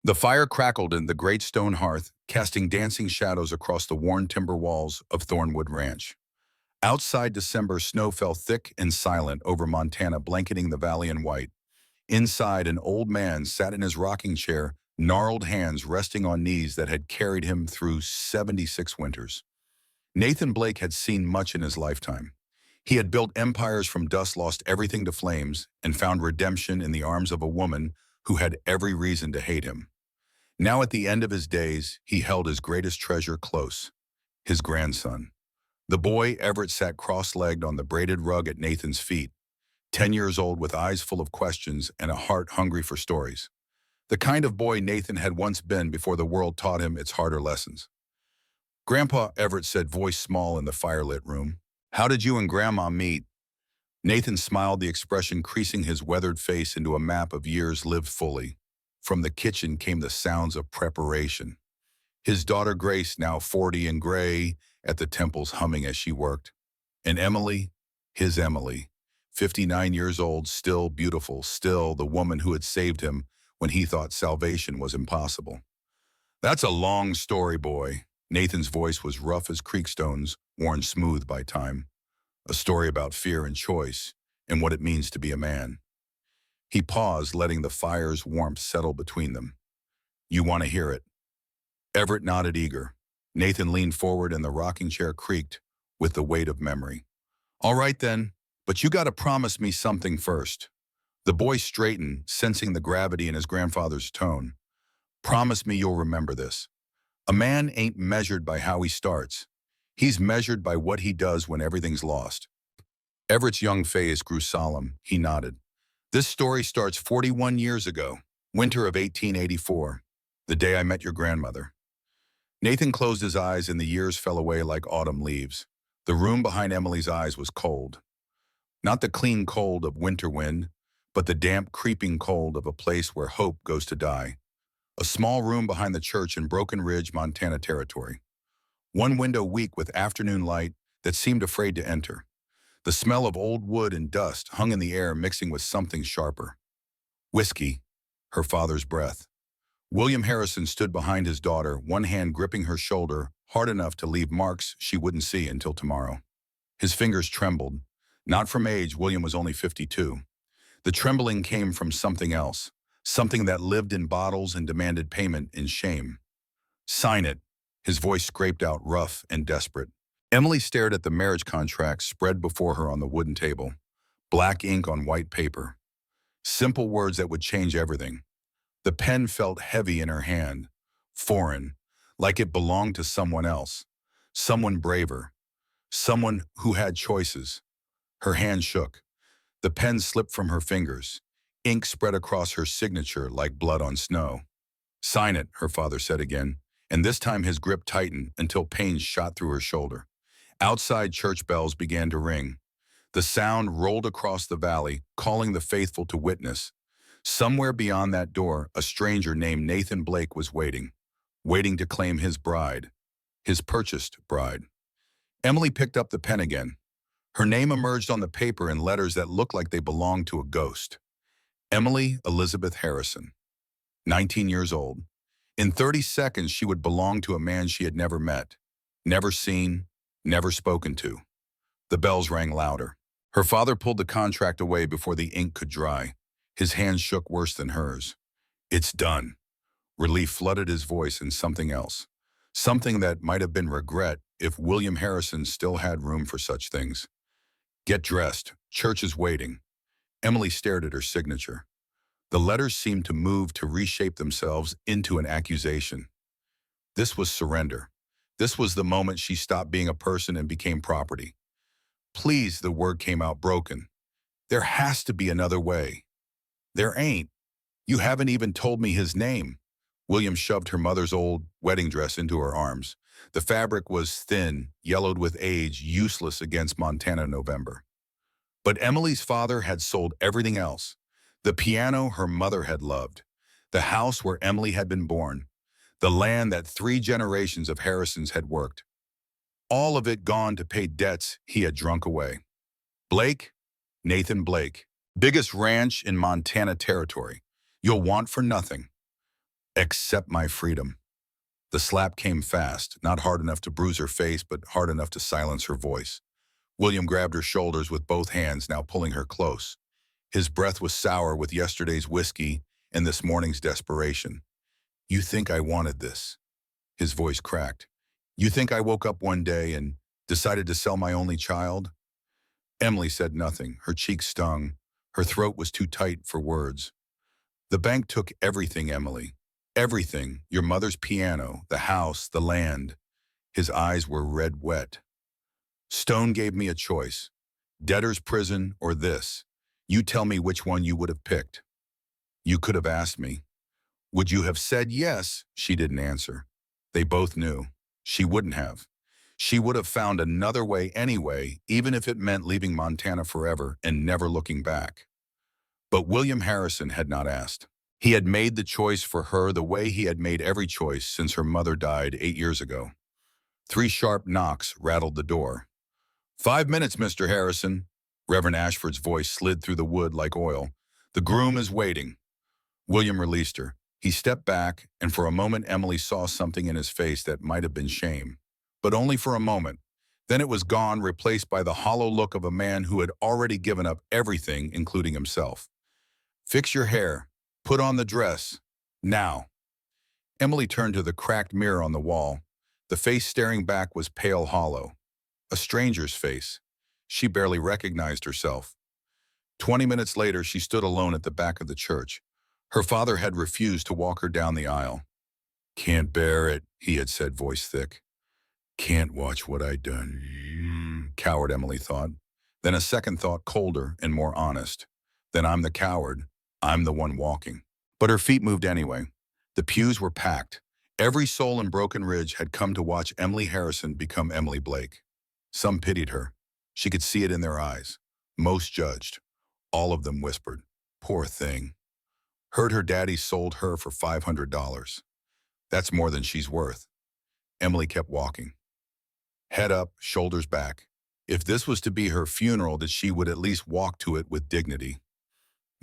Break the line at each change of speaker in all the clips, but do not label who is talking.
The fire crackled in the great stone hearth, casting dancing shadows across the worn timber walls of Thornwood Ranch. Outside, December snow fell thick and silent over Montana, blanketing the valley in white. Inside, an old man sat in his rocking chair, gnarled hands resting on knees that had carried him through 76 winters. Nathan Blake had seen much in his lifetime. He had built empires from dust, lost everything to flames, and found redemption in the arms of a woman who had every reason to hate him. Now at the end of his days, he held his greatest treasure close, his grandson. The boy, Everett, sat cross-legged on the braided rug at Nathan's feet, 10 years old with eyes full of questions and a heart hungry for stories. The kind of boy Nathan had once been before the world taught him its harder lessons. "Grandpa," Everett said, voice small in the firelit room, "how did you and Grandma meet?" Nathan smiled, the expression creasing his weathered face into a map of years lived fully. From the kitchen came the sounds of preparation. His daughter Grace, now 40 and gray, at the temples humming as she worked. And Emily, his Emily, 59 years old, still beautiful, still the woman who had saved him when he thought salvation was impossible. "That's a long story, boy." Nathan's voice was rough as creek stones, worn smooth by time. "A story about fear and choice, and what it means to be a man." He paused, letting the fire's warmth settle between them. "You want to hear it?" Everett nodded, eager. Nathan leaned forward and the rocking chair creaked with the weight of memory. "All right then, but you gotta promise me something first." The boy straightened, sensing the gravity in his grandfather's tone. "Promise me you'll remember this. A man ain't measured by how he starts. He's measured by what he does when everything's lost." Everett's young face grew solemn. He nodded. "This story starts 41 years ago, winter of 1884, the day I met your grandmother." Nathan closed his eyes and the years fell away like autumn leaves. The room behind Emily's eyes was cold. Not the clean cold of winter wind, but the damp, creeping cold of a place where hope goes to die. A small room behind the church in Broken Ridge, Montana territory. One window weak with afternoon light that seemed afraid to enter. The smell of old wood and dust hung in the air, mixing with something sharper. Whiskey, her father's breath. William Harrison stood behind his daughter, one hand gripping her shoulder hard enough to leave marks she wouldn't see until tomorrow. His fingers trembled. Not from age, William was only 52. The trembling came from something else, something that lived in bottles and demanded payment in shame. "Sign it," his voice scraped out, rough and desperate. Emily stared at the marriage contract spread before her on the wooden table, black ink on white paper. Simple words that would change everything. The pen felt heavy in her hand, foreign, like it belonged to someone else, someone braver, someone who had choices. Her hand shook. The pen slipped from her fingers. Ink spread across her signature like blood on snow. "Sign it," her father said again, and this time his grip tightened until pain shot through her shoulder. Outside, church bells began to ring. The sound rolled across the valley, calling the faithful to witness. Somewhere beyond that door, a stranger named Nathan Blake was waiting, waiting to claim his bride, his purchased bride. Emily picked up the pen again. Her name emerged on the paper in letters that looked like they belonged to a ghost. Emily Elizabeth Harrison, 19 years old. In 30 seconds, she would belong to a man she had never met, never seen, never spoken to. The bells rang louder. Her father pulled the contract away before the ink could dry. His hand shook worse than hers. "It's done." Relief flooded his voice, and something else. Something that might have been regret if William Harrison still had room for such things. "Get dressed. Church is waiting." Emily stared at her signature. The letters seemed to move, to reshape themselves into an accusation. This was surrender. This was the moment she stopped being a person and became property. "Please," the word came out broken. "There has to be another way." "There ain't. You haven't even told me his name." William shoved her mother's old wedding dress into her arms. The fabric was thin, yellowed with age, useless against Montana November. But Emily's father had sold everything else. The piano her mother had loved, the house where Emily had been born, the land that 3 generations of Harrisons had worked. All of it gone to pay debts he had drunk away. Blake, Nathan Blake, biggest ranch in Montana territory. You'll want for nothing. Accept my freedom. The slap came fast, not hard enough to bruise her face, but hard enough to silence her voice. William grabbed her shoulders with both hands, now pulling her close. His breath was sour with yesterday's whiskey and this morning's desperation. You think I wanted this? His voice cracked. You think I woke up one day and decided to sell my only child? Emily said nothing. Her cheeks stung. Her throat was too tight for words. The bank took everything, Emily. Everything. Your mother's piano, the house, the land. His eyes were red wet. Stone gave me a choice. Debtor's prison or this. You tell me which one you would have picked. You could have asked me. Would you have said yes? She didn't answer. They both knew. She wouldn't have. She would have found another way anyway, even if it meant leaving Montana forever and never looking back. But William Harrison had not asked. He had made the choice for her the way he had made every choice since her mother died 8 years ago. 3 sharp knocks rattled the door. 5 minutes, Mr. Harrison. Reverend Ashford's voice slid through the wood like oil. The groom is waiting. William released her. He stepped back, and for a moment Emily saw something in his face that might have been shame. But only for a moment. Then it was gone, replaced by the hollow look of a man who had already given up everything, including himself. Fix your hair. Put on the dress. Now. Emily turned to the cracked mirror on the wall. The face staring back was pale hollow. A stranger's face. She barely recognized herself. 20 minutes later, she stood alone at the back of the church. Her father had refused to walk her down the aisle. Can't bear it, he had said, voice thick. Can't watch what I done. Coward, Emily thought. Then a second thought, colder and more honest. Then I'm the coward. I'm the one walking. But her feet moved anyway. The pews were packed. Every soul in Broken Ridge had come to watch Emily Harrison become Emily Blake. Some pitied her. She could see it in their eyes. Most judged. All of them whispered, poor thing. Heard her daddy sold her for $500. That's more than she's worth. Emily kept walking. Head up, shoulders back. If this was to be her funeral, that she would at least walk to it with dignity.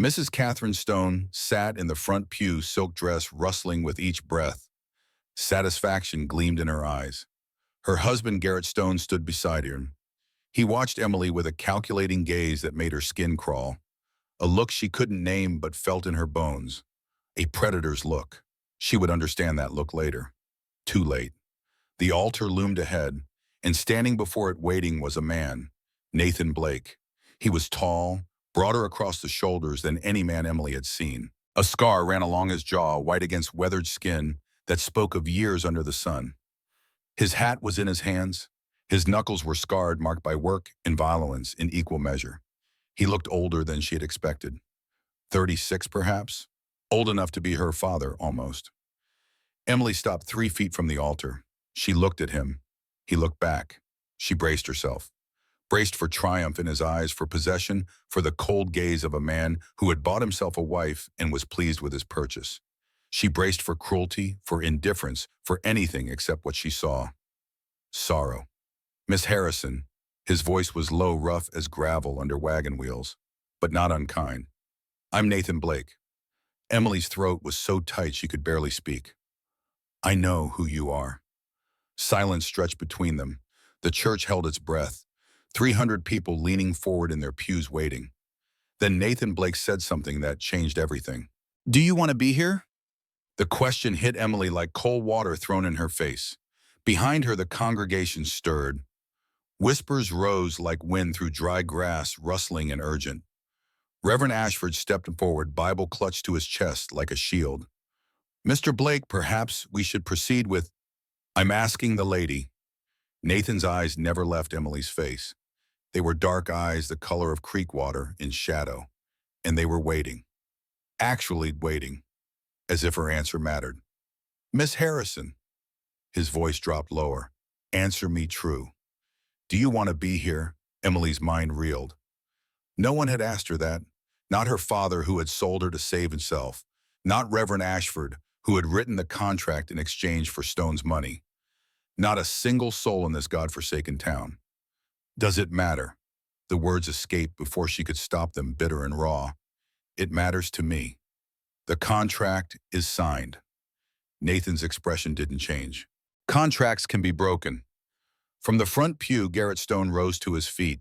Mrs. Catherine Stone sat in the front pew, silk dress rustling with each breath. Satisfaction gleamed in her eyes. Her husband, Garrett Stone, stood beside her. He watched Emily with a calculating gaze that made her skin crawl. A look she couldn't name but felt in her bones. A predator's look. She would understand that look later. Too late. The altar loomed ahead, and standing before it waiting was a man, Nathan Blake. He was tall, broader across the shoulders than any man Emily had seen. A scar ran along his jaw, white against weathered skin that spoke of years under the sun. His hat was in his hands. His knuckles were scarred, marked by work and violence in equal measure. He looked older than she had expected. 36, perhaps? Old enough to be her father, almost. Emily stopped 3 feet from the altar. She looked at him. He looked back. She braced herself. Braced for triumph in his eyes, for possession, for the cold gaze of a man who had bought himself a wife and was pleased with his purchase. She braced for cruelty, for indifference, for anything except what she saw. Sorrow. Miss Harrison. His voice was low, rough as gravel under wagon wheels, but not unkind. I'm Nathan Blake. Emily's throat was so tight she could barely speak. I know who you are. Silence stretched between them. The church held its breath. 300 people leaning forward in their pews waiting. Then Nathan Blake said something that changed everything. Do you want to be here? The question hit Emily like cold water thrown in her face. Behind her, the congregation stirred. Whispers rose like wind through dry grass, rustling and urgent. Reverend Ashford stepped forward, Bible clutched to his chest like a shield. Mr. Blake, perhaps we should proceed with, I'm asking the lady. Nathan's eyes never left Emily's face. They were dark eyes the color of creek water in shadow, and they were waiting. Actually waiting, as if her answer mattered. Miss Harrison. His voice dropped lower. Answer me true. Do you want to be here? Emily's mind reeled. No one had asked her that. Not her father, who had sold her to save himself. Not Reverend Ashford, who had written the contract in exchange for Stone's money. Not a single soul in this godforsaken town. Does it matter? The words escaped before she could stop them, bitter and raw. It matters to me. The contract is signed. Nathan's expression didn't change. Contracts can be broken. From the front pew, Garrett Stone rose to his feet.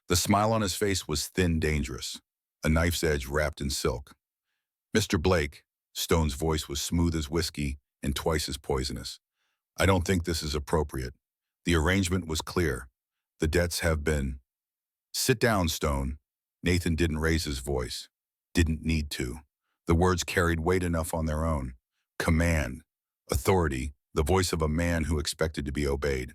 The smile on his face was thin, dangerous, a knife's edge wrapped in silk. Mr. Blake, Stone's voice was smooth as whiskey and twice as poisonous. I don't think this is appropriate. The arrangement was clear. The debts have been. Sit down, Stone. Nathan didn't raise his voice. Didn't need to. The words carried weight enough on their own. Command. Authority. The voice of a man who expected to be obeyed.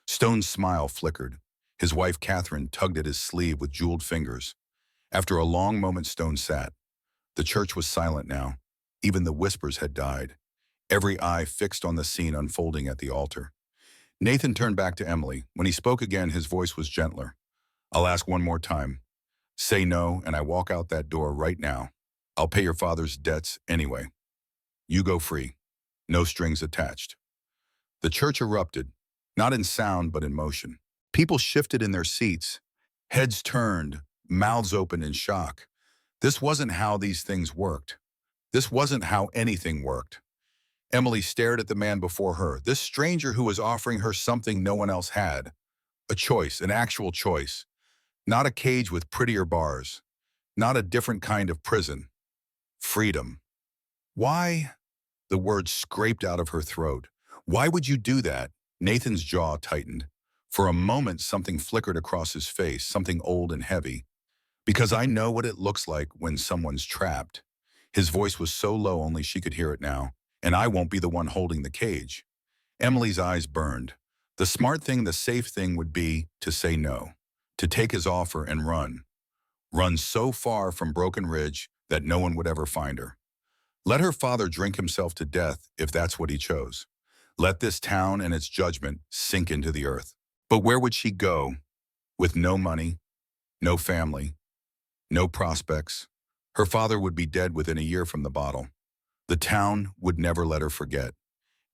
Stone's smile flickered. His wife, Catherine, tugged at his sleeve with jeweled fingers. After a long moment, Stone sat. The church was silent now. Even the whispers had died. Every eye fixed on the scene unfolding at the altar. Nathan turned back to Emily. When he spoke again, his voice was gentler. I'll ask one more time. Say no, and I walk out that door right now. I'll pay your father's debts anyway. You go free. No strings attached. The church erupted, not in sound but in motion. People shifted in their seats. Heads turned, mouths open in shock. This wasn't how these things worked. This wasn't how anything worked. Emily stared at the man before her, this stranger who was offering her something no one else had. A choice, an actual choice. Not a cage with prettier bars. Not a different kind of prison. Freedom. Why? The words scraped out of her throat. Why would you do that? Nathan's jaw tightened. For a moment, something flickered across his face, something old and heavy. Because I know what it looks like when someone's trapped. His voice was so low only she could hear it now. And I won't be the one holding the cage. Emily's eyes burned. The smart thing, the safe thing would be to say no. To take his offer and run. Run so far from Broken Ridge that no one would ever find her. Let her father drink himself to death if that's what he chose. Let this town and its judgment sink into the earth. But where would she go? With no money, no family, no prospects. Her father would be dead within a year from the bottle. The town would never let her forget.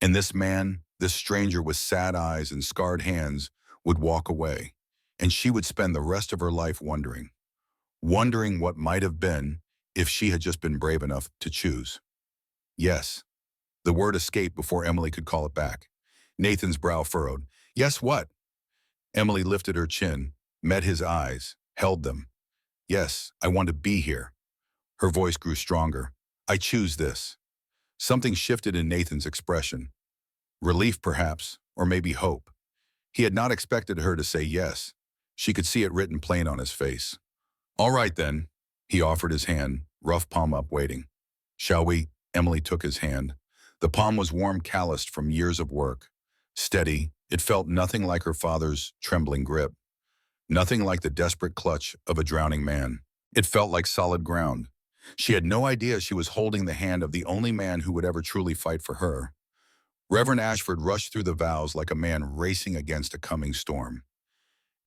And this man, this stranger with sad eyes and scarred hands, would walk away. And she would spend the rest of her life wondering what might have been if she had just been brave enough to choose. Yes. The word escaped before Emily could call it back. Nathan's brow furrowed. Yes, what? Emily lifted her chin, met his eyes, held them. Yes, I want to be here. Her voice grew stronger. I choose this. Something shifted in Nathan's expression. Relief, perhaps, or maybe hope. He had not expected her to say yes. She could see it written plain on his face. All right, then. He offered his hand, rough palm up, waiting. Shall we? Emily took his hand. The palm was warm, calloused from years of work. Steady, it felt nothing like her father's trembling grip. Nothing like the desperate clutch of a drowning man. It felt like solid ground. She had no idea she was holding the hand of the only man who would ever truly fight for her. Reverend Ashford rushed through the vows like a man racing against a coming storm.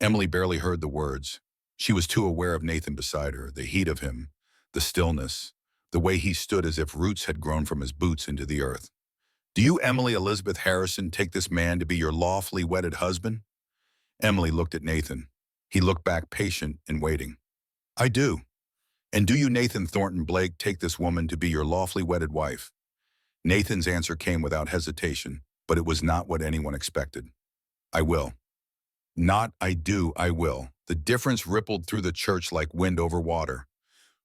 Emily barely heard the words. She was too aware of Nathan beside her, the heat of him, the stillness, the way he stood as if roots had grown from his boots into the earth. Do you, Emily Elizabeth Harrison, take this man to be your lawfully wedded husband? Emily looked at Nathan. He looked back, patient and waiting. I do. And do you, Nathan Thornton Blake, take this woman to be your lawfully wedded wife? Nathan's answer came without hesitation, but it was not what anyone expected. I will. Not I do, I will. The difference rippled through the church like wind over water.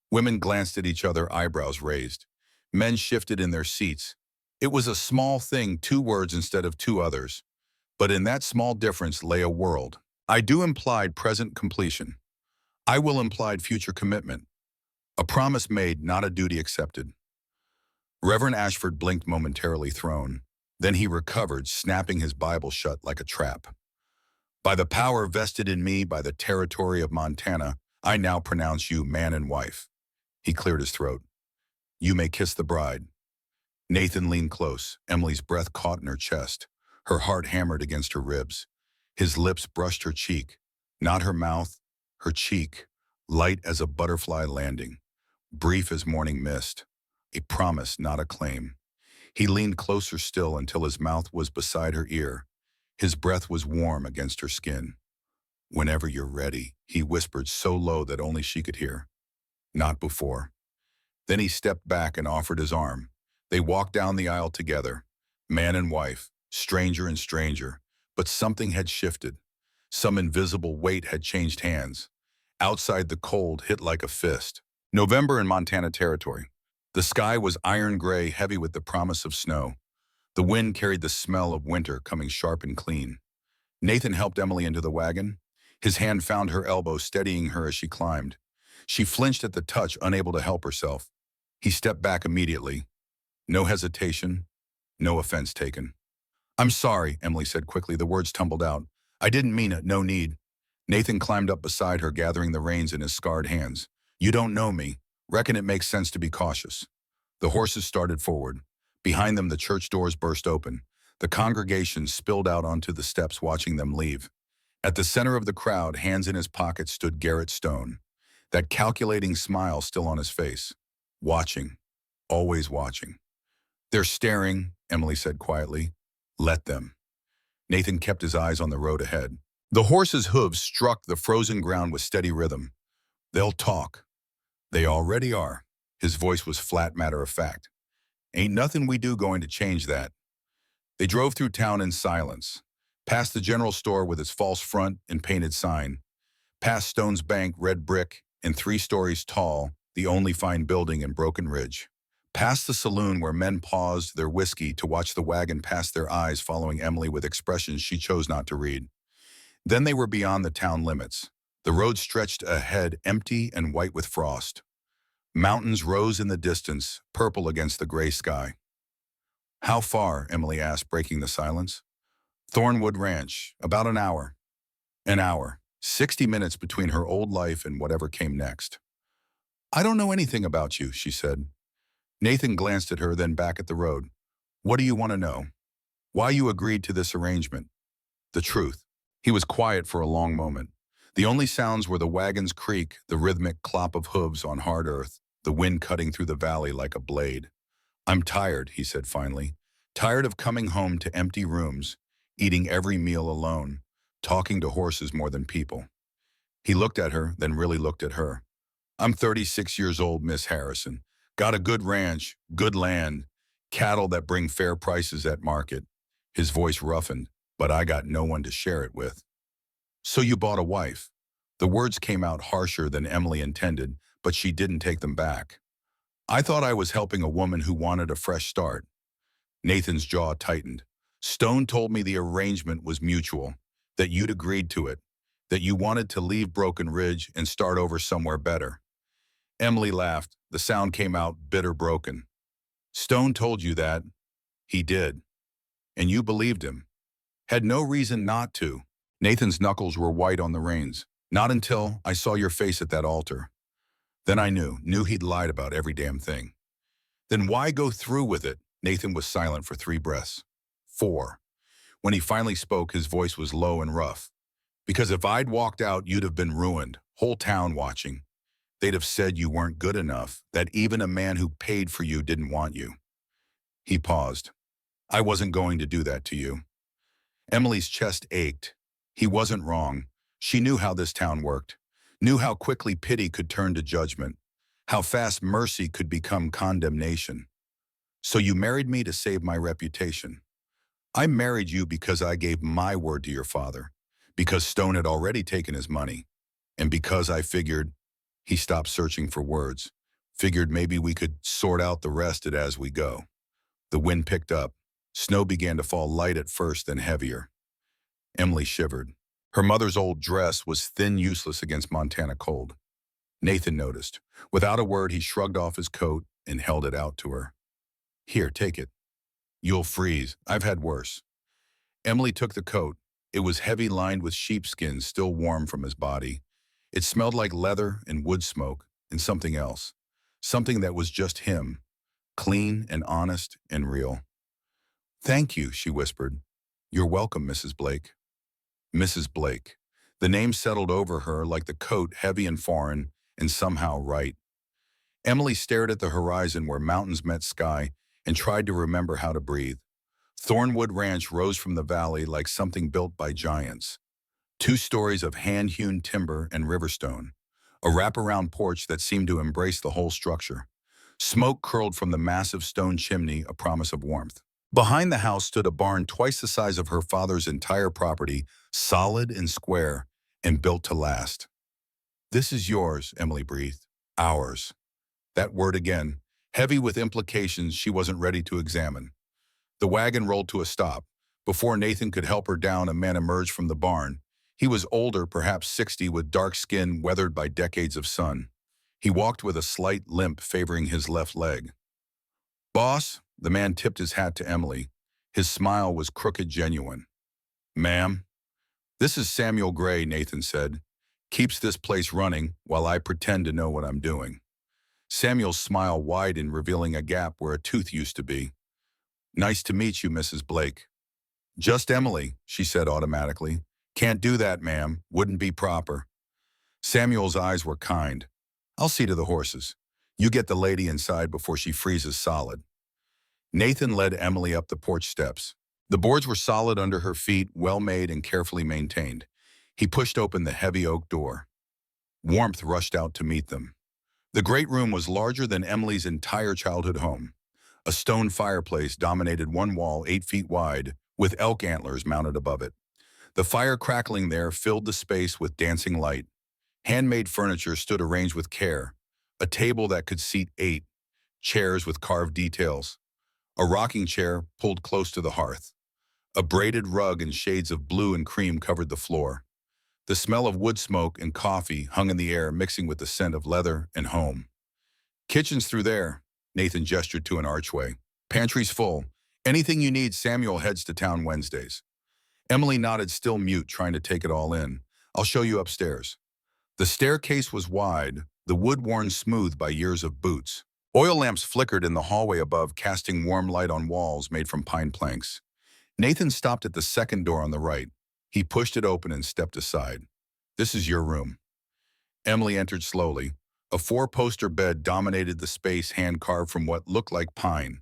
Women glanced at each other, eyebrows raised. Men shifted in their seats. It was a small thing, 2 words instead of 2 others. But in that small difference lay a world. I do implied present completion. I will implied future commitment. A promise made, not a duty accepted. Reverend Ashford blinked momentarily, thrown. Then he recovered, snapping his Bible shut like a trap. By the power vested in me by the territory of Montana, I now pronounce you man and wife. He cleared his throat. You may kiss the bride. Nathan leaned close. Emily's breath caught in her chest. Her heart hammered against her ribs. His lips brushed her cheek. Not her mouth, her cheek, light as a butterfly landing. Brief as morning mist. A promise, not a claim. He leaned closer still until his mouth was beside her ear. His breath was warm against her skin. Whenever you're ready, he whispered so low that only she could hear. Not before. Then he stepped back and offered his arm. They walked down the aisle together, man and wife, stranger and stranger, but something had shifted. Some invisible weight had changed hands. Outside, the cold hit like a fist. November in Montana Territory. The sky was iron gray, heavy with the promise of snow. The wind carried the smell of winter coming sharp and clean. Nathan helped Emily into the wagon. His hand found her elbow, steadying her as she climbed. She flinched at the touch, unable to help herself. He stepped back immediately. No hesitation, no offense taken. "I'm sorry," Emily said quickly. The words tumbled out. "I didn't mean it, no need." Nathan climbed up beside her, gathering the reins in his scarred hands. "You don't know me. Reckon it makes sense to be cautious." The horses started forward. Behind them, the church doors burst open. The congregation spilled out onto the steps, watching them leave. At the center of the crowd, hands in his pocket, stood Garrett Stone, that calculating smile still on his face. Watching. Always watching. "They're staring," Emily said quietly. "Let them." Nathan kept his eyes on the road ahead. The horses' hooves struck the frozen ground with steady rhythm. "They'll talk." "They already are." His voice was flat, matter of fact. "Ain't nothing we do going to change that." They drove through town in silence, past the general store with its false front and painted sign, past Stone's Bank, red brick and 3 stories tall, the only fine building in Broken Ridge, past the saloon where men paused their whiskey to watch the wagon pass, their eyes following Emily with expressions she chose not to read. Then they were beyond the town limits. The road stretched ahead, empty and white with frost. Mountains rose in the distance, purple against the gray sky. "How far?" Emily asked, breaking the silence. "Thornwood Ranch, about an hour." An hour. 60 minutes between her old life and whatever came next. "I don't know anything about you," she said. Nathan glanced at her, then back at the road. "What do you want to know? Why you agreed to this arrangement?" "The truth." He was quiet for a long moment. The only sounds were the wagon's creak, the rhythmic clop of hooves on hard earth, the wind cutting through the valley like a blade. "I'm tired," he said finally. "Tired of coming home to empty rooms, eating every meal alone, talking to horses more than people." He looked at her, then really looked at her. "I'm 36 years old, Miss Harrison. Got a good ranch, good land, cattle that bring fair prices at market." His voice roughened, "But I got no one to share it with." "So you bought a wife." The words came out harsher than Emily intended, but she didn't take them back. "I thought I was helping a woman who wanted a fresh start." Nathan's jaw tightened. "Stone told me the arrangement was mutual, that you'd agreed to it, that you wanted to leave Broken Ridge and start over somewhere better." Emily laughed. The sound came out bitter, broken. "Stone told you that." "He did. And you believed him. Had no reason not to." Nathan's knuckles were white on the reins. "Not until I saw your face at that altar. Then I knew he'd lied about every damn thing." "Then why go through with it?" Nathan was silent for 3 breaths. 4. When he finally spoke, his voice was low and rough. "Because if I'd walked out, you'd have been ruined, whole town watching. They'd have said you weren't good enough, that even a man who paid for you didn't want you." He paused. "I wasn't going to do that to you." Emily's chest ached. He wasn't wrong. She knew how this town worked, knew how quickly pity could turn to judgment, how fast mercy could become condemnation. "So you married me to save my reputation." "I married you because I gave my word to your father, because Stone had already taken his money, and because I figured," he stopped searching for words, "figured maybe we could sort out the rest of it as we go." The wind picked up. Snow began to fall, light at first, then heavier. Emily shivered. Her mother's old dress was thin, useless against Montana cold. Nathan noticed. Without a word, he shrugged off his coat and held it out to her. "Here, take it. You'll freeze. I've had worse." Emily took the coat. It was heavy, lined with sheepskin, still warm from his body. It smelled like leather and wood smoke and something else. Something that was just him. Clean and honest and real. "Thank you," she whispered. "You're welcome, Mrs. Blake." Mrs. Blake. The name settled over her like the coat, heavy and foreign, and somehow right. Emily stared at the horizon where mountains met sky and tried to remember how to breathe. Thornwood Ranch rose from the valley like something built by giants. 2 stories of hand-hewn timber and riverstone. A wraparound porch that seemed to embrace the whole structure. Smoke curled from the massive stone chimney, a promise of warmth. Behind the house stood a barn twice the size of her father's entire property, solid and square, and built to last. "This is yours," Emily breathed. "Ours." That word again, heavy with implications she wasn't ready to examine. The wagon rolled to a stop. Before Nathan could help her down, a man emerged from the barn. He was older, perhaps 60, with dark skin weathered by decades of sun. He walked with a slight limp favoring his left leg. "Boss," the man tipped his hat to Emily. His smile was crooked genuine. "Ma'am." "This is Samuel Gray," Nathan said. "Keeps this place running while I pretend to know what I'm doing." Samuel's smile widened, revealing a gap where a tooth used to be. "Nice to meet you, Mrs. Blake." "Just Emily," she said automatically. "Can't do that, ma'am. Wouldn't be proper." Samuel's eyes were kind. "I'll see to the horses. You get the lady inside before she freezes solid." Nathan led Emily up the porch steps. The boards were solid under her feet, well-made and carefully maintained. He pushed open the heavy oak door. Warmth rushed out to meet them. The great room was larger than Emily's entire childhood home. A stone fireplace dominated one wall 8 feet wide, with elk antlers mounted above it. The fire crackling there filled the space with dancing light. Handmade furniture stood arranged with care. A table that could seat 8, chairs with carved details. A rocking chair pulled close to the hearth. A braided rug in shades of blue and cream covered the floor. The smell of wood smoke and coffee hung in the air, mixing with the scent of leather and home. "Kitchen's through there," Nathan gestured to an archway. "Pantry's full. Anything you need, Samuel heads to town Wednesdays." Emily nodded, still mute, trying to take it all in. "I'll show you upstairs." The staircase was wide, the wood worn smooth by years of boots. Oil lamps flickered in the hallway above, casting warm light on walls made from pine planks. Nathan stopped at the second door on the right. He pushed it open and stepped aside. "This is your room." Emily entered slowly. A four-poster bed dominated the space, hand-carved from what looked like pine.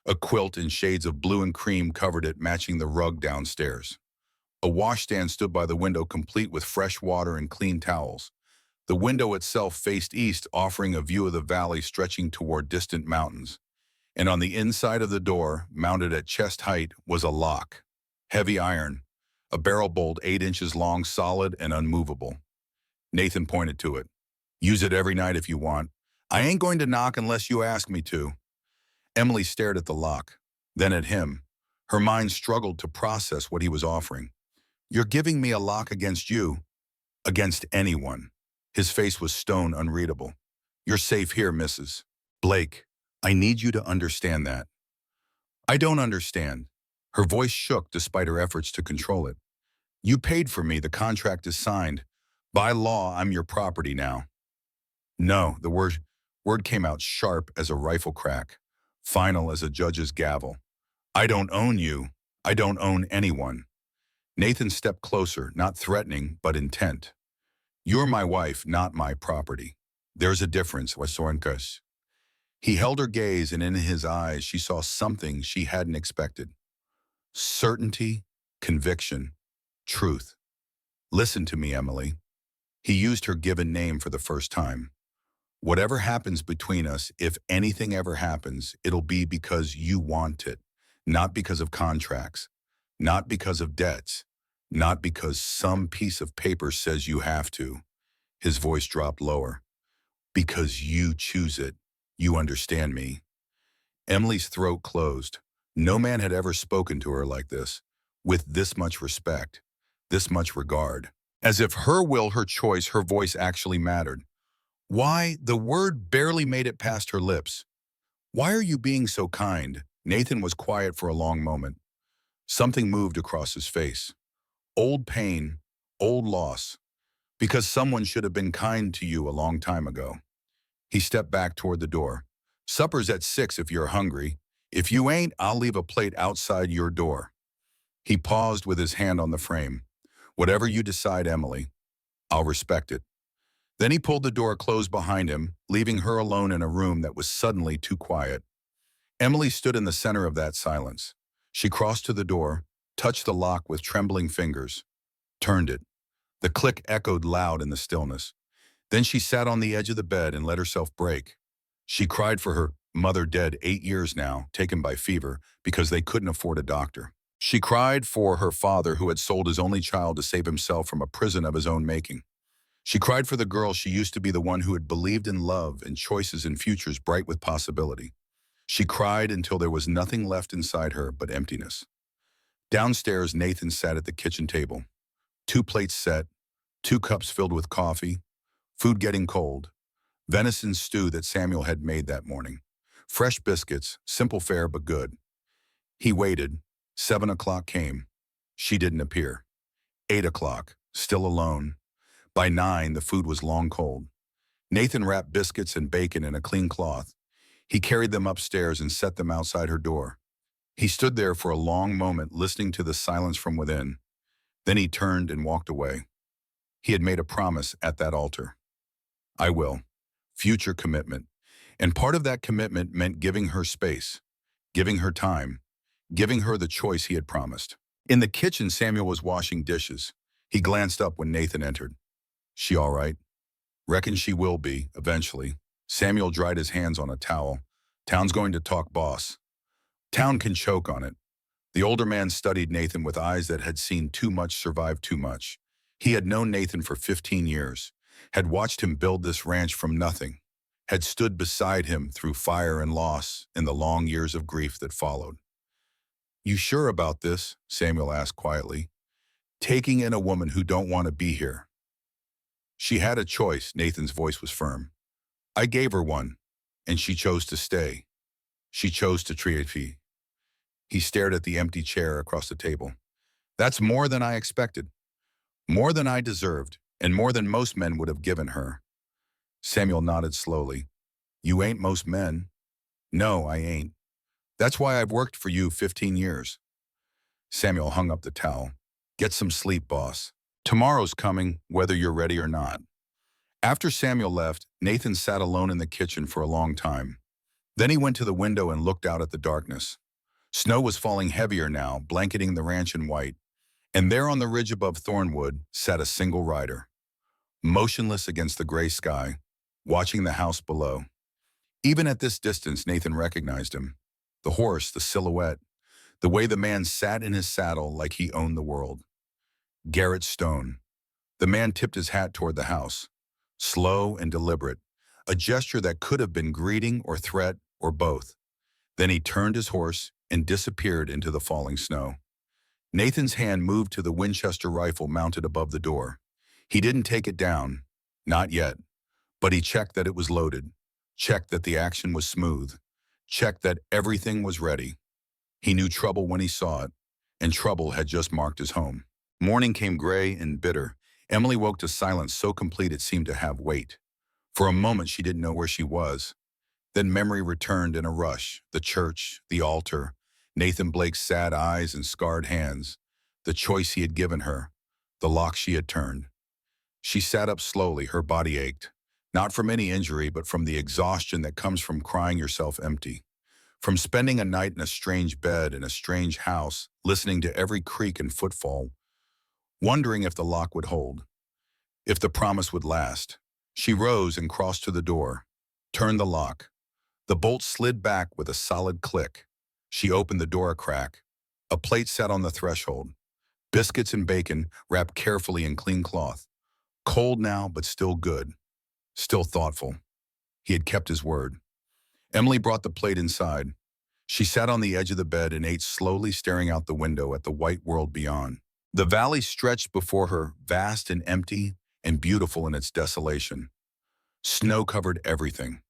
A quilt in shades of blue and cream covered it, matching the rug downstairs. A washstand stood by the window, complete with fresh water and clean towels. The window itself faced east, offering a view of the valley stretching toward distant mountains. And on the inside of the door, mounted at chest height, was a lock. Heavy iron, a barrel bolt 8 inches long, solid and unmovable. Nathan pointed to it. "Use it every night if you want. I ain't going to knock unless you ask me to." Emily stared at the lock, then at him. Her mind struggled to process what he was offering. "You're giving me a lock against you?" "Against anyone." His face was stone unreadable. "You're safe here, Mrs. Blake. I need you to understand that." "I don't understand." Her voice shook despite her efforts to control it. "You paid for me. The contract is signed. By law, I'm your property now." "No," the word came out sharp as a rifle crack, final as a judge's gavel. "I don't own you. I don't own anyone." Nathan stepped closer, not threatening, but intent. "You're my wife, not my property. There's a difference, Wasoinkas." He held her gaze, and in his eyes she saw something she hadn't expected. Certainty, conviction, truth. "Listen to me, Emily." He used her given name for the first time. "Whatever happens between us, if anything ever happens, it'll be because you want it, not because of contracts, not because of debts, not because some piece of paper says you have to." His voice dropped lower. "Because you choose it. You understand me." Emily's throat closed. No man had ever spoken to her like this, with this much respect, this much regard. As if her will, her choice, her voice actually mattered. "Why?" The word barely made it past her lips. "Why are you being so kind?" Nathan was quiet for a long moment. Something moved across his face. Old pain, old loss. "Because someone should have been kind to you a long time ago." He stepped back toward the door. "Supper's at 6 if you're hungry. If you ain't, I'll leave a plate outside your door." He paused with his hand on the frame. "Whatever you decide, Emily, I'll respect it." Then he pulled the door closed behind him, leaving her alone in a room that was suddenly too quiet. Emily stood in the center of that silence. She crossed to the door, touched the lock with trembling fingers, turned it. The click echoed loud in the stillness. Then she sat on the edge of the bed and let herself break. She cried for her mother dead 8 years now, taken by fever, because they couldn't afford a doctor. She cried for her father who had sold his only child to save himself from a prison of his own making. She cried for the girl she used to be, the one who had believed in love and choices and futures bright with possibility. She cried until there was nothing left inside her but emptiness. Downstairs, Nathan sat at the kitchen table. 2 plates set, 2 cups filled with coffee, food getting cold, venison stew that Samuel had made that morning, fresh biscuits, simple fare but good. He waited. 7 o'clock came. She didn't appear. 8 o'clock, still alone. By 9, the food was long cold. Nathan wrapped biscuits and bacon in a clean cloth. He carried them upstairs and set them outside her door. He stood there for a long moment, listening to the silence from within. Then he turned and walked away. He had made a promise at that altar. I will. Future commitment. And part of that commitment meant giving her space, giving her time, giving her the choice he had promised. In the kitchen, Samuel was washing dishes. He glanced up when Nathan entered. She all right? Reckon she will be, eventually. Samuel dried his hands on a towel. Town's going to talk, boss. Town can choke on it. The older man studied Nathan with eyes that had seen too much, survived too much. He had known Nathan for 15 years, had watched him build this ranch from nothing, had stood beside him through fire and loss in the long years of grief that followed. You sure about this? Samuel asked quietly. Taking in a woman who don't want to be here. She had a choice, Nathan's voice was firm. I gave her one, and she chose to stay. She chose to treat me. He stared at the empty chair across the table. That's more than I expected, more than I deserved, and more than most men would have given her. Samuel nodded slowly. You ain't most men. No, I ain't. That's why I've worked for you 15 years. Samuel hung up the towel. Get some sleep, boss. Tomorrow's coming, whether you're ready or not. After Samuel left, Nathan sat alone in the kitchen for a long time. Then he went to the window and looked out at the darkness. Snow was falling heavier now, blanketing the ranch in white, and there on the ridge above Thornwood sat a single rider, motionless against the gray sky, watching the house below. Even at this distance, Nathan recognized him. The horse, the silhouette, the way the man sat in his saddle like he owned the world. Garrett Stone. The man tipped his hat toward the house, slow and deliberate, a gesture that could have been greeting or threat or both. Then he turned his horse and disappeared into the falling snow. Nathan's hand moved to the Winchester rifle mounted above the door. He didn't take it down, not yet, but he checked that it was loaded, checked that the action was smooth, checked that everything was ready. He knew trouble when he saw it, and trouble had just marked his home. Morning came gray and bitter. Emily woke to silence so complete it seemed to have weight. For a moment she didn't know where she was. Then memory returned in a rush, the church, the altar, Nathan Blake's sad eyes and scarred hands, the choice he had given her, the lock she had turned. She sat up slowly, her body ached, not from any injury but from the exhaustion that comes from crying yourself empty, from spending a night in a strange bed in a strange house, listening to every creak and footfall, wondering if the lock would hold, if the promise would last. She rose and crossed to the door, turned the lock. The bolt slid back with a solid click. She opened the door a crack. A plate sat on the threshold. Biscuits and bacon wrapped carefully in clean cloth. Cold now, but still good. Still thoughtful. He had kept his word. Emily brought the plate inside. She sat on the edge of the bed and ate slowly, staring out the window at the white world beyond. The valley stretched before her, vast and empty and beautiful in its desolation. Snow covered everything.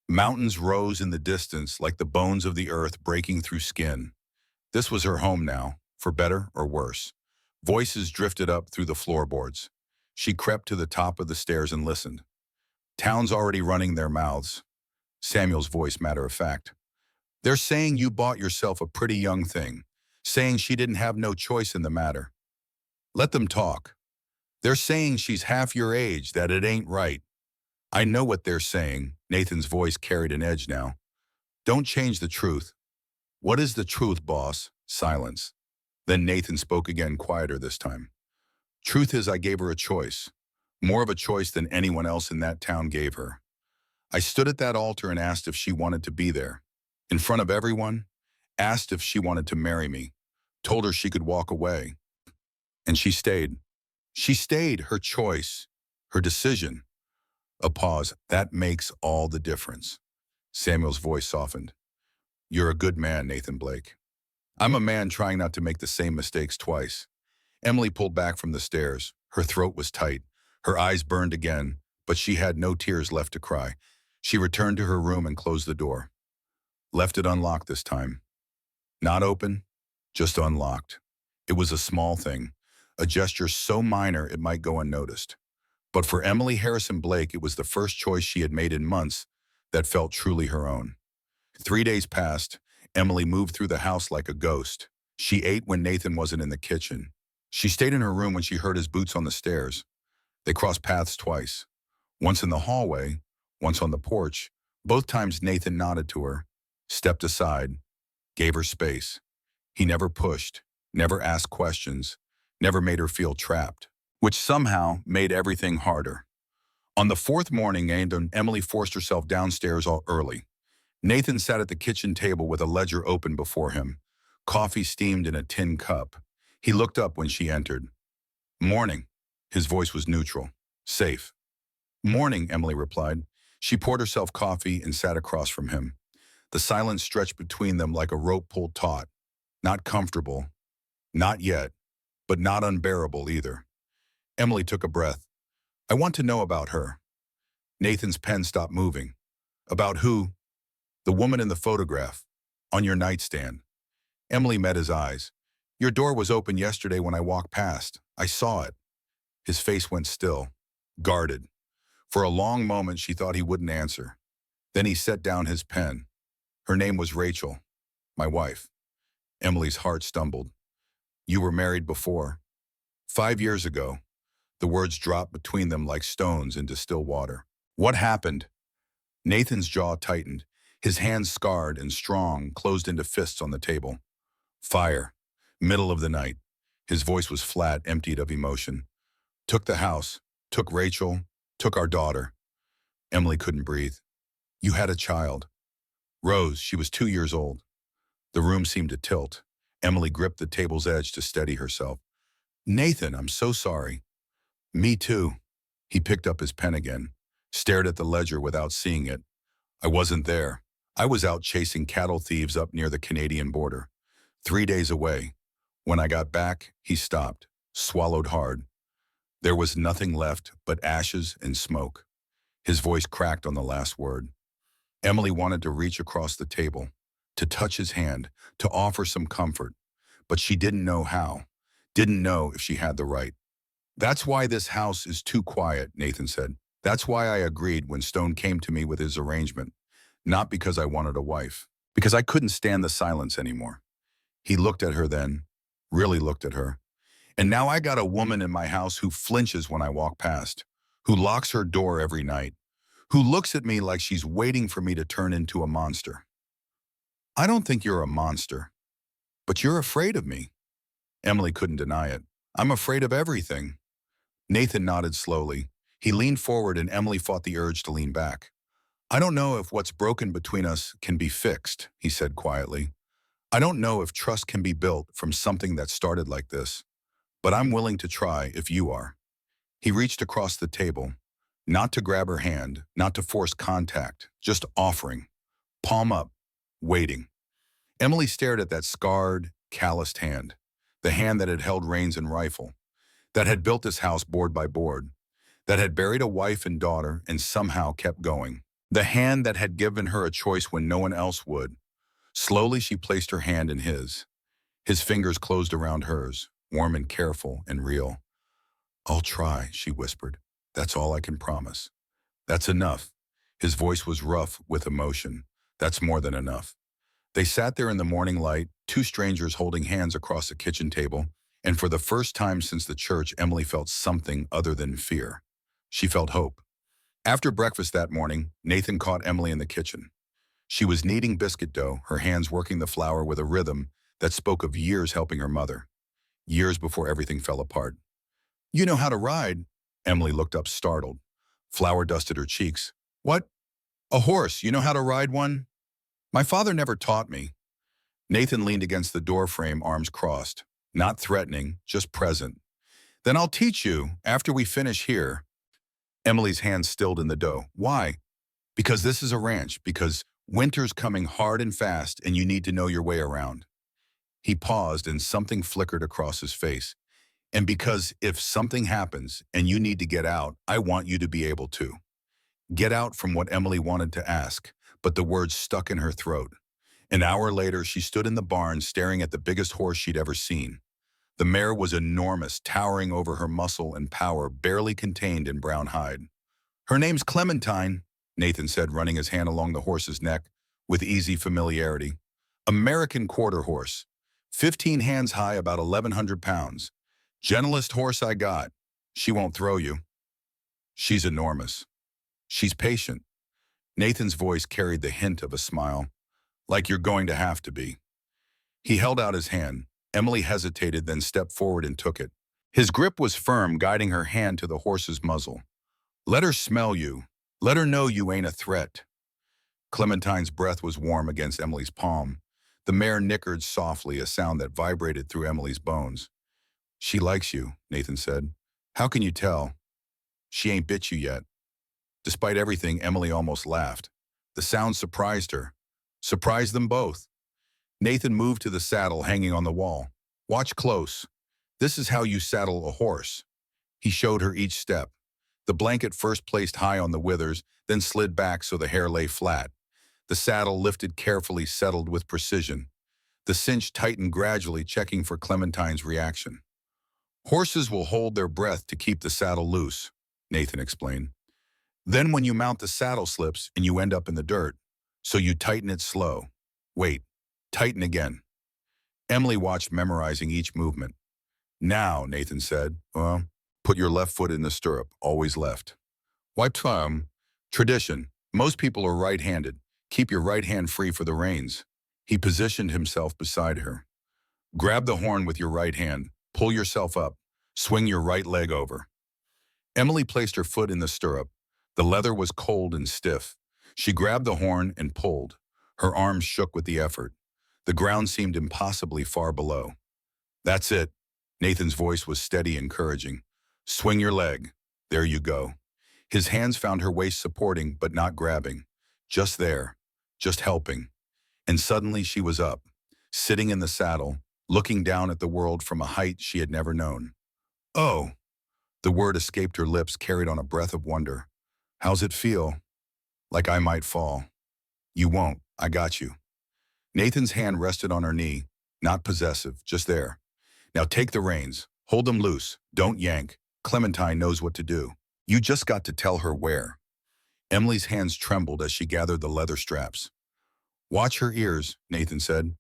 Mountains rose in the distance like the bones of the earth breaking through skin. This was her home now, for better or worse. Voices drifted up through the floorboards. She crept to the top of the stairs and listened. Town's already running their mouths. Samuel's voice matter of fact. They're saying you bought yourself a pretty young thing, saying she didn't have no choice in the matter. Let them talk. They're saying she's half your age, that it ain't right. I know what they're saying. Nathan's voice carried an edge now. Don't change the truth. What is the truth, boss? Silence. Then Nathan spoke again, quieter this time. Truth is, I gave her a choice. More of a choice than anyone else in that town gave her. I stood at that altar and asked if she wanted to be there. In front of everyone, asked if she wanted to marry me. Told her she could walk away. And she stayed. She stayed, her choice, her decision. A pause. That makes all the difference. Samuel's voice softened. You're a good man, Nathan Blake. I'm a man trying not to make the same mistakes twice. Emily pulled back from the stairs. Her throat was tight. Her eyes burned again, but she had no tears left to cry. She returned to her room and closed the door. Left it unlocked this time. Not open, just unlocked. It was a small thing, a gesture so minor it might go unnoticed. But for Emily Harrison Blake, it was the first choice she had made in months that felt truly her own. 3 days passed. Emily moved through the house like a ghost. She ate when Nathan wasn't in the kitchen. She stayed in her room when she heard his boots on the stairs. They crossed paths twice. Once in the hallway, once on the porch. Both times Nathan nodded to her, stepped aside, gave her space. He never pushed, never asked questions, never made her feel trapped, which somehow made everything harder. On the fourth morning, Emily forced herself downstairs all early. Nathan sat at the kitchen table with a ledger open before him. Coffee steamed in a tin cup. He looked up when she entered. Morning. His voice was neutral. Safe. Morning, Emily replied. She poured herself coffee and sat across from him. The silence stretched between them like a rope pulled taut. Not comfortable. Not yet. But not unbearable either. Emily took a breath. I want to know about her. Nathan's pen stopped moving. About who? The woman in the photograph. On your nightstand. Emily met his eyes. Your door was open yesterday when I walked past. I saw it. His face went still. Guarded. For a long moment she thought he wouldn't answer. Then he set down his pen. Her name was Rachel. My wife. Emily's heart stumbled. You were married before. 5 years ago. The words dropped between them like stones into still water. What happened? Nathan's jaw tightened. His hands, scarred and strong, closed into fists on the table. Fire. Middle of the night. His voice was flat, emptied of emotion. Took the house. Took Rachel. Took our daughter. Emily couldn't breathe. You had a child. Rose, she was 2 years old. The room seemed to tilt. Emily gripped the table's edge to steady herself. Nathan, I'm so sorry. Me too. He picked up his pen again, stared at the ledger without seeing it. I wasn't there. I was out chasing cattle thieves up near the Canadian border. 3 days away. When I got back, he stopped, swallowed hard. There was nothing left but ashes and smoke. His voice cracked on the last word. Emily wanted to reach across the table, to touch his hand, to offer some comfort, but she didn't know how, didn't know if she had the right. That's why this house is too quiet, Nathan said. That's why I agreed when Stone came to me with his arrangement. Not because I wanted a wife, because I couldn't stand the silence anymore. He looked at her then, really looked at her. And now I got a woman in my house who flinches when I walk past, who locks her door every night, who looks at me like she's waiting for me to turn into a monster. I don't think you're a monster, but you're afraid of me. Emily couldn't deny it. I'm afraid of everything. Nathan nodded slowly. He leaned forward and Emily fought the urge to lean back. I don't know if what's broken between us can be fixed, he said quietly. I don't know if trust can be built from something that started like this, but I'm willing to try if you are. He reached across the table, not to grab her hand, not to force contact, just offering, palm up, waiting. Emily stared at that scarred, calloused hand, the hand that had held reins and rifle, that had built this house board by board, that had buried a wife and daughter and somehow kept going, the hand that had given her a choice when no one else would. Slowly she placed her hand in his. His fingers closed around hers, warm and careful and real. I'll try, she whispered. That's all I can promise. That's enough. His voice was rough with emotion. That's more than enough. They sat there in the morning light, two strangers holding hands across the kitchen table, and for the first time since the church, Emily felt something other than fear. She felt hope. After breakfast that morning, Nathan caught Emily in the kitchen. She was kneading biscuit dough, her hands working the flour with a rhythm that spoke of years helping her mother. Years before everything fell apart. You know how to ride? Emily looked up startled. Flour dusted her cheeks. What? A horse, you know how to ride one? My father never taught me. Nathan leaned against the doorframe, arms crossed. Not threatening, just present. Then I'll teach you after we finish here. Emily's hands stilled in the dough. Why? Because this is a ranch, because winter's coming hard and fast and you need to know your way around. He paused and something flickered across his face. And because if something happens and you need to get out, I want you to be able to. Get out from what Emily wanted to ask, but the words stuck in her throat. An hour later, she stood in the barn staring at the biggest horse she'd ever seen. The mare was enormous, towering over her muscle and power, barely contained in brown hide. Her name's Clementine, Nathan said, running his hand along the horse's neck with easy familiarity. American quarter horse. 15 hands high, about 1,100 pounds. Gentlest horse I got. She won't throw you. She's enormous. She's patient. Nathan's voice carried the hint of a smile. Like you're going to have to be. He held out his hand. Emily hesitated, then stepped forward and took it. His grip was firm, guiding her hand to the horse's muzzle. Let her smell you. Let her know you ain't a threat. Clementine's breath was warm against Emily's palm. The mare nickered softly, a sound that vibrated through Emily's bones. She likes you, Nathan said. How can you tell? She ain't bit you yet. Despite everything, Emily almost laughed. The sound surprised her. Surprised them both. Nathan moved to the saddle hanging on the wall. Watch close. This is how you saddle a horse. He showed her each step. The blanket first placed high on the withers, then slid back so the hair lay flat. The saddle lifted carefully, settled with precision. The cinch tightened gradually, checking for Clementine's reaction. Horses will hold their breath to keep the saddle loose, Nathan explained. Then when you mount, the saddle slips and you end up in the dirt. So you tighten it slow. Wait, tighten again. Emily watched, memorizing each movement. Now, Nathan said, put your left foot in the stirrup, always left. Wipe tradition. Most people are right-handed. Keep your right hand free for the reins. He positioned himself beside her. Grab the horn with your right hand. Pull yourself up. Swing your right leg over. Emily placed her foot in the stirrup. The leather was cold and stiff. She grabbed the horn and pulled. Her arms shook with the effort. The ground seemed impossibly far below. That's it. Nathan's voice was steady, encouraging. Swing your leg. There you go. His hands found her waist, supporting but not grabbing. Just there. Just helping. And suddenly she was up, sitting in the saddle, looking down at the world from a height she had never known. Oh! The word escaped her lips, carried on a breath of wonder. How's it feel? Like I might fall. You won't. I got you. Nathan's hand rested on her knee, not possessive, just there. Now take the reins. Hold them loose. Don't yank. Clementine knows what to do. You just got to tell her where. Emily's hands trembled as she gathered the leather straps. Watch her ears, Nathan said.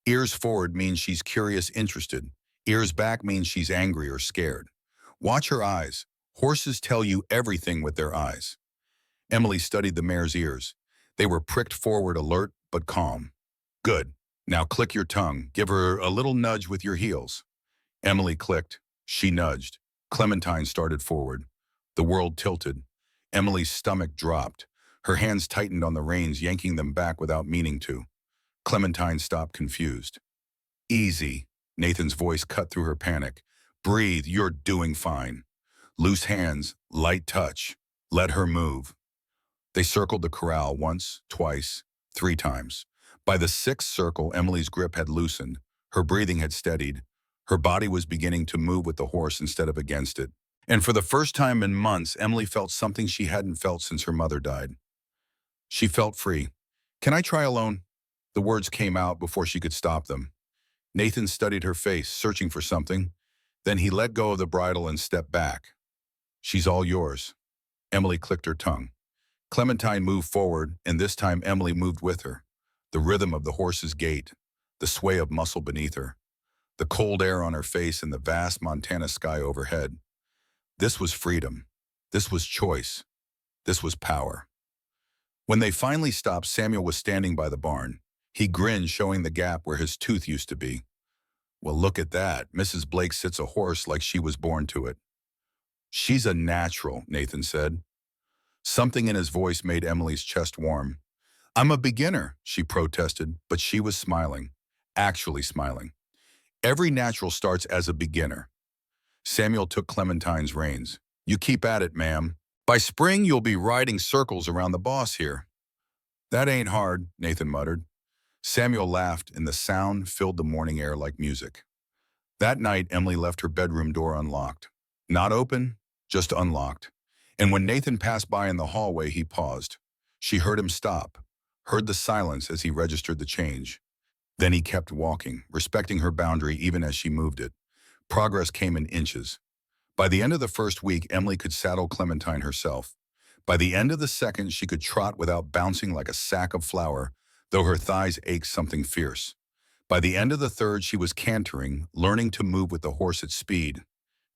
Ears forward means she's curious, interested. Ears back means she's angry or scared. Watch her eyes. Horses tell you everything with their eyes. Emily studied the mare's ears. They were pricked forward, alert but calm. Good. Now click your tongue. Give her a little nudge with your heels. Emily clicked. She nudged. Clementine started forward. The world tilted. Emily's stomach dropped. Her hands tightened on the reins, yanking them back without meaning to. Clementine stopped, confused. Easy. Nathan's voice cut through her panic. Breathe. You're doing fine. Loose hands. Light touch. Let her move. They circled the corral once, twice, 3 times. By the 6th circle, Emily's grip had loosened. Her breathing had steadied. Her body was beginning to move with the horse instead of against it. And for the first time in months, Emily felt something she hadn't felt since her mother died. She felt free. Can I try alone? The words came out before she could stop them. Nathan studied her face, searching for something. Then he let go of the bridle and stepped back. She's all yours. Emily clicked her tongue. Clementine moved forward, and this time Emily moved with her. The rhythm of the horse's gait, the sway of muscle beneath her, the cold air on her face and the vast Montana sky overhead. This was freedom. This was choice. This was power. When they finally stopped, Samuel was standing by the barn. He grinned, showing the gap where his tooth used to be. Well, look at that. Mrs. Blake sits a horse like she was born to it. She's a natural, Nathan said. Something in his voice made Emily's chest warm. I'm a beginner, she protested, but she was smiling. Actually smiling. Every natural starts as a beginner. Samuel took Clementine's reins. You keep at it, ma'am. By spring, you'll be riding circles around the boss here. That ain't hard, Nathan muttered. Samuel laughed, and the sound filled the morning air like music. That night, Emily left her bedroom door unlocked. Not open, just unlocked. And when Nathan passed by in the hallway, he paused. She heard him stop, heard the silence as he registered the change. Then he kept walking, respecting her boundary even as she moved it. Progress came in inches. By the end of the first week, Emily could saddle Clementine herself. By the end of the second, she could trot without bouncing like a sack of flour, though her thighs ached something fierce. By the end of the third, she was cantering, learning to move with the horse at speed.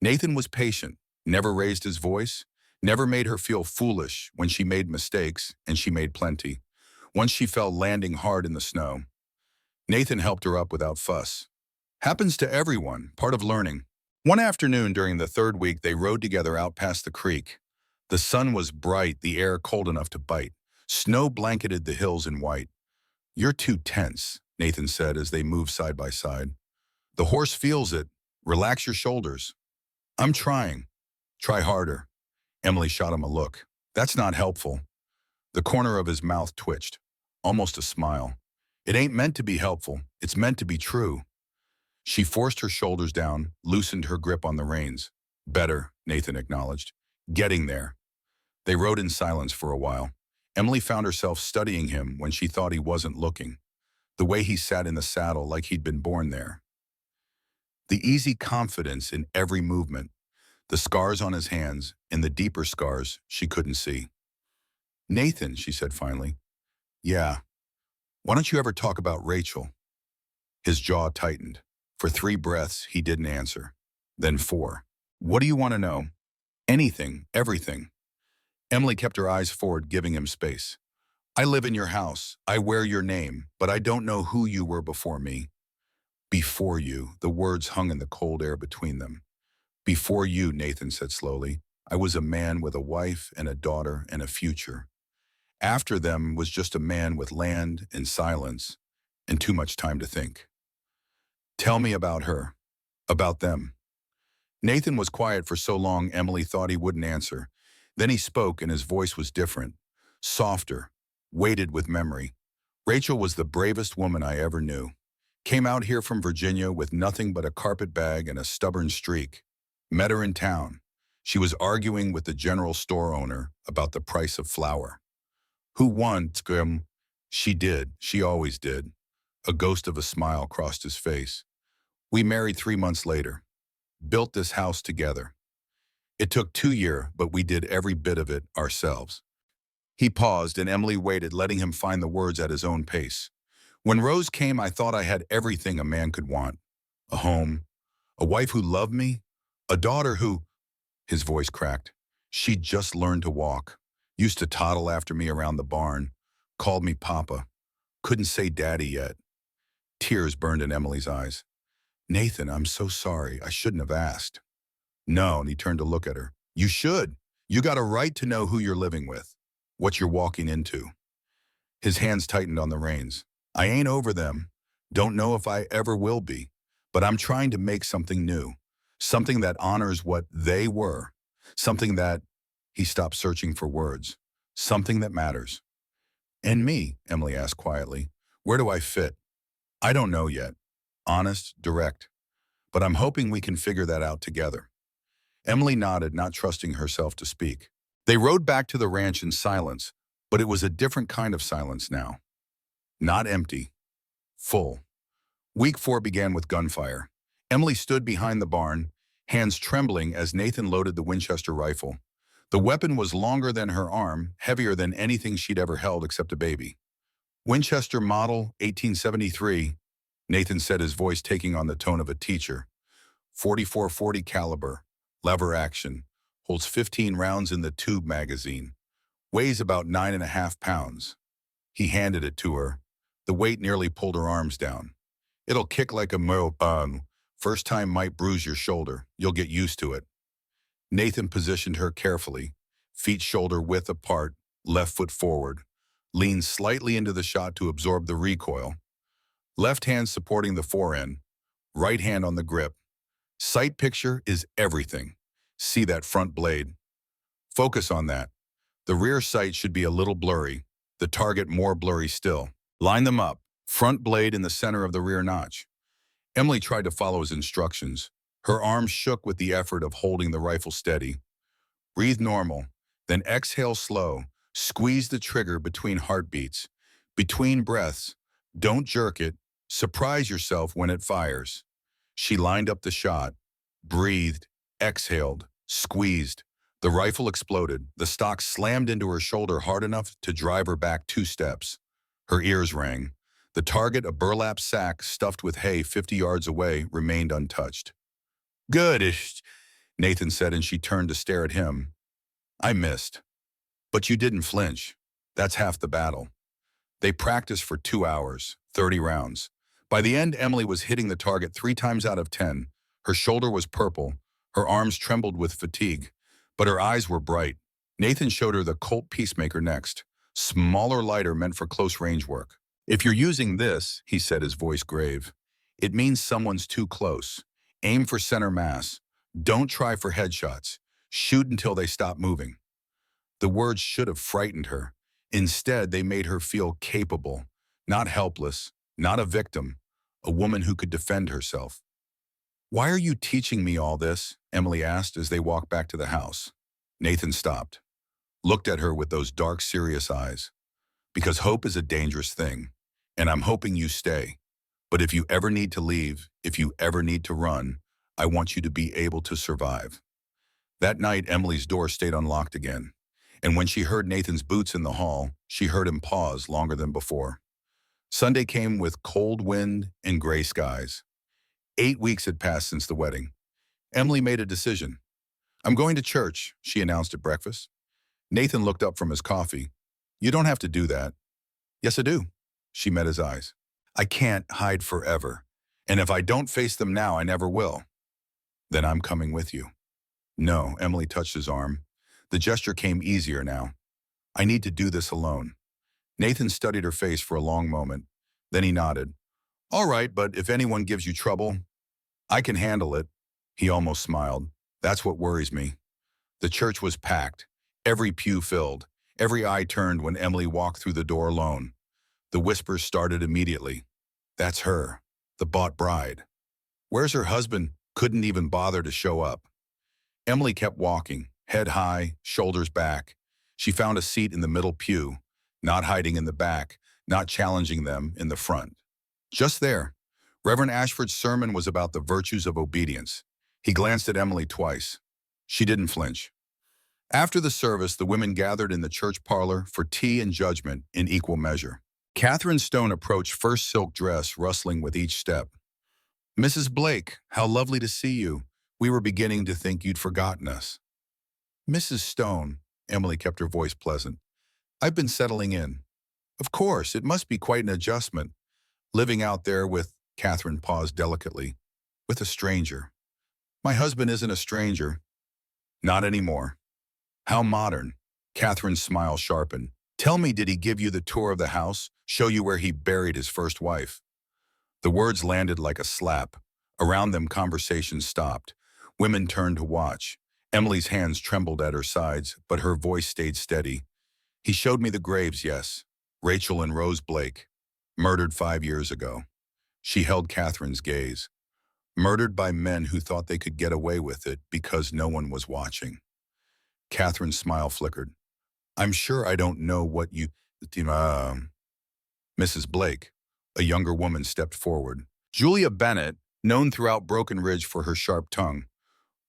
Nathan was patient, never raised his voice, never made her feel foolish when she made mistakes, and she made plenty. Once she fell landing hard in the snow. Nathan helped her up without fuss. Happens to everyone, part of learning. One afternoon during the third week, they rode together out past the creek. The sun was bright, the air cold enough to bite. Snow blanketed the hills in white. You're too tense, Nathan said as they moved side by side. The horse feels it. Relax your shoulders. I'm trying. Try harder. Emily shot him a look. That's not helpful. The corner of his mouth twitched. Almost a smile. It ain't meant to be helpful. It's meant to be true. She forced her shoulders down, loosened her grip on the reins. Better, Nathan acknowledged. Getting there. They rode in silence for a while. Emily found herself studying him when she thought he wasn't looking. The way he sat in the saddle like he'd been born there. The easy confidence in every movement. The scars on his hands, and the deeper scars she couldn't see. Nathan, she said finally. Yeah. Why don't you ever talk about Rachel? His jaw tightened. For 3 breaths, he didn't answer. Then 4. What do you want to know? Anything, everything. Emily kept her eyes forward, giving him space. I live in your house. I wear your name, but I don't know who you were before me. Before you, the words hung in the cold air between them. Before you, Nathan said slowly, I was a man with a wife and a daughter and a future. After them was just a man with land and silence and too much time to think. Tell me about her, about them. Nathan was quiet for so long Emily thought he wouldn't answer. Then he spoke and his voice was different, softer, weighted with memory. Rachel was the bravest woman I ever knew. Came out here from Virginia with nothing but a carpet bag and a stubborn streak. Met her in town. She was arguing with the general store owner about the price of flour. Who won, Scrim? She did. She always did. A ghost of a smile crossed his face. We married 3 months later. Built this house together. It took 2 years, but we did every bit of it ourselves. He paused and Emily waited, letting him find the words at his own pace. When Rose came, I thought I had everything a man could want. A home, a wife who loved me, a daughter who, his voice cracked. She'd just learned to walk, used to toddle after me around the barn, called me Papa, couldn't say Daddy yet. Tears burned in Emily's eyes. Nathan, I'm so sorry. I shouldn't have asked. No, and he turned to look at her. You should. You got a right to know who you're living with, what you're walking into. His hands tightened on the reins. I ain't over them. Don't know if I ever will be. But I'm trying to make something new. Something that honors what they were. Something that, he stopped searching for words. Something that matters. And me, Emily asked quietly. Where do I fit? I don't know yet. Honest, direct. But I'm hoping we can figure that out together. Emily nodded, not trusting herself to speak. They rode back to the ranch in silence, but it was a different kind of silence now. Not empty. Full. Week 4 began with gunfire. Emily stood behind the barn, hands trembling as Nathan loaded the Winchester rifle. The weapon was longer than her arm, heavier than anything she'd ever held except a baby. Winchester model 1873, Nathan said, his voice taking on the tone of a teacher. 4440 caliber, lever action, holds 15 rounds in the tube magazine, weighs about 9.5 pounds. He handed it to her. The weight nearly pulled her arms down. It'll kick like a first time might bruise your shoulder. You'll get used to it. Nathan positioned her carefully, feet shoulder width apart, left foot forward. Lean slightly into the shot to absorb the recoil. Left hand supporting the forend, right hand on the grip. Sight picture is everything. See that front blade? Focus on that. The rear sight should be a little blurry, the target more blurry still. Line them up, front blade in the center of the rear notch. Emily tried to follow his instructions. Her arms shook with the effort of holding the rifle steady. Breathe normal, then exhale slow. Squeeze the trigger between heartbeats. Between breaths, don't jerk it. Surprise yourself when it fires. She lined up the shot, breathed, exhaled, squeezed. The rifle exploded. The stock slammed into her shoulder hard enough to drive her back 2 steps. Her ears rang. The target, a burlap sack stuffed with hay 50 yards away, remained untouched. Good-ish, Nathan said, and she turned to stare at him. I missed. But you didn't flinch. That's half the battle. They practiced for 2 hours, 30 rounds. By the end, Emily was hitting the target 3 times out of 10. Her shoulder was purple. Her arms trembled with fatigue. But her eyes were bright. Nathan showed her the Colt Peacemaker next. Smaller, lighter, meant for close-range work. If you're using this, he said, his voice grave, it means someone's too close. Aim for center mass. Don't try for headshots. Shoot until they stop moving. The words should have frightened her. Instead, they made her feel capable, not helpless, not a victim, a woman who could defend herself. Why are you teaching me all this? Emily asked as they walked back to the house. Nathan stopped, looked at her with those dark, serious eyes. Because hope is a dangerous thing, and I'm hoping you stay. But if you ever need to leave, if you ever need to run, I want you to be able to survive. That night, Emily's door stayed unlocked again. And when she heard Nathan's boots in the hall, she heard him pause longer than before. Sunday came with cold wind and gray skies. 8 weeks had passed since the wedding. Emily made a decision. I'm going to church, she announced at breakfast. Nathan looked up from his coffee. You don't have to do that. Yes, I do. She met his eyes. I can't hide forever. And if I don't face them now, I never will. Then I'm coming with you. No, Emily touched his arm. The gesture came easier now. I need to do this alone. Nathan studied her face for a long moment. Then he nodded. All right, but if anyone gives you trouble, I can handle it. He almost smiled. That's what worries me. The church was packed, every pew filled, every eye turned when Emily walked through the door alone. The whispers started immediately. That's her, the bought bride. Where's her husband? Couldn't even bother to show up. Emily kept walking, head high, shoulders back. She found a seat in the middle pew, not hiding in the back, not challenging them in the front. Just there, Reverend Ashford's sermon was about the virtues of obedience. He glanced at Emily twice. She didn't flinch. After the service, the women gathered in the church parlor for tea and judgment in equal measure. Catherine Stone approached, first silk dress rustling with each step. Mrs. Blake, how lovely to see you. We were beginning to think you'd forgotten us. Mrs. Stone, Emily kept her voice pleasant. I've been settling in. Of course, it must be quite an adjustment. Living out there with, Catherine paused delicately, with a stranger. My husband isn't a stranger. Not anymore. How modern. Catherine's smile sharpened. Tell me, did he give you the tour of the house, show you where he buried his first wife? The words landed like a slap. Around them, conversation stopped. Women turned to watch. Emily's hands trembled at her sides, but her voice stayed steady. He showed me the graves, yes. Rachel and Rose Blake, murdered 5 years ago. She held Catherine's gaze. Murdered by men who thought they could get away with it because no one was watching. Catherine's smile flickered. I'm sure I don't know what you... Mrs. Blake, a younger woman, stepped forward. Julia Bennett, known throughout Broken Ridge for her sharp tongue.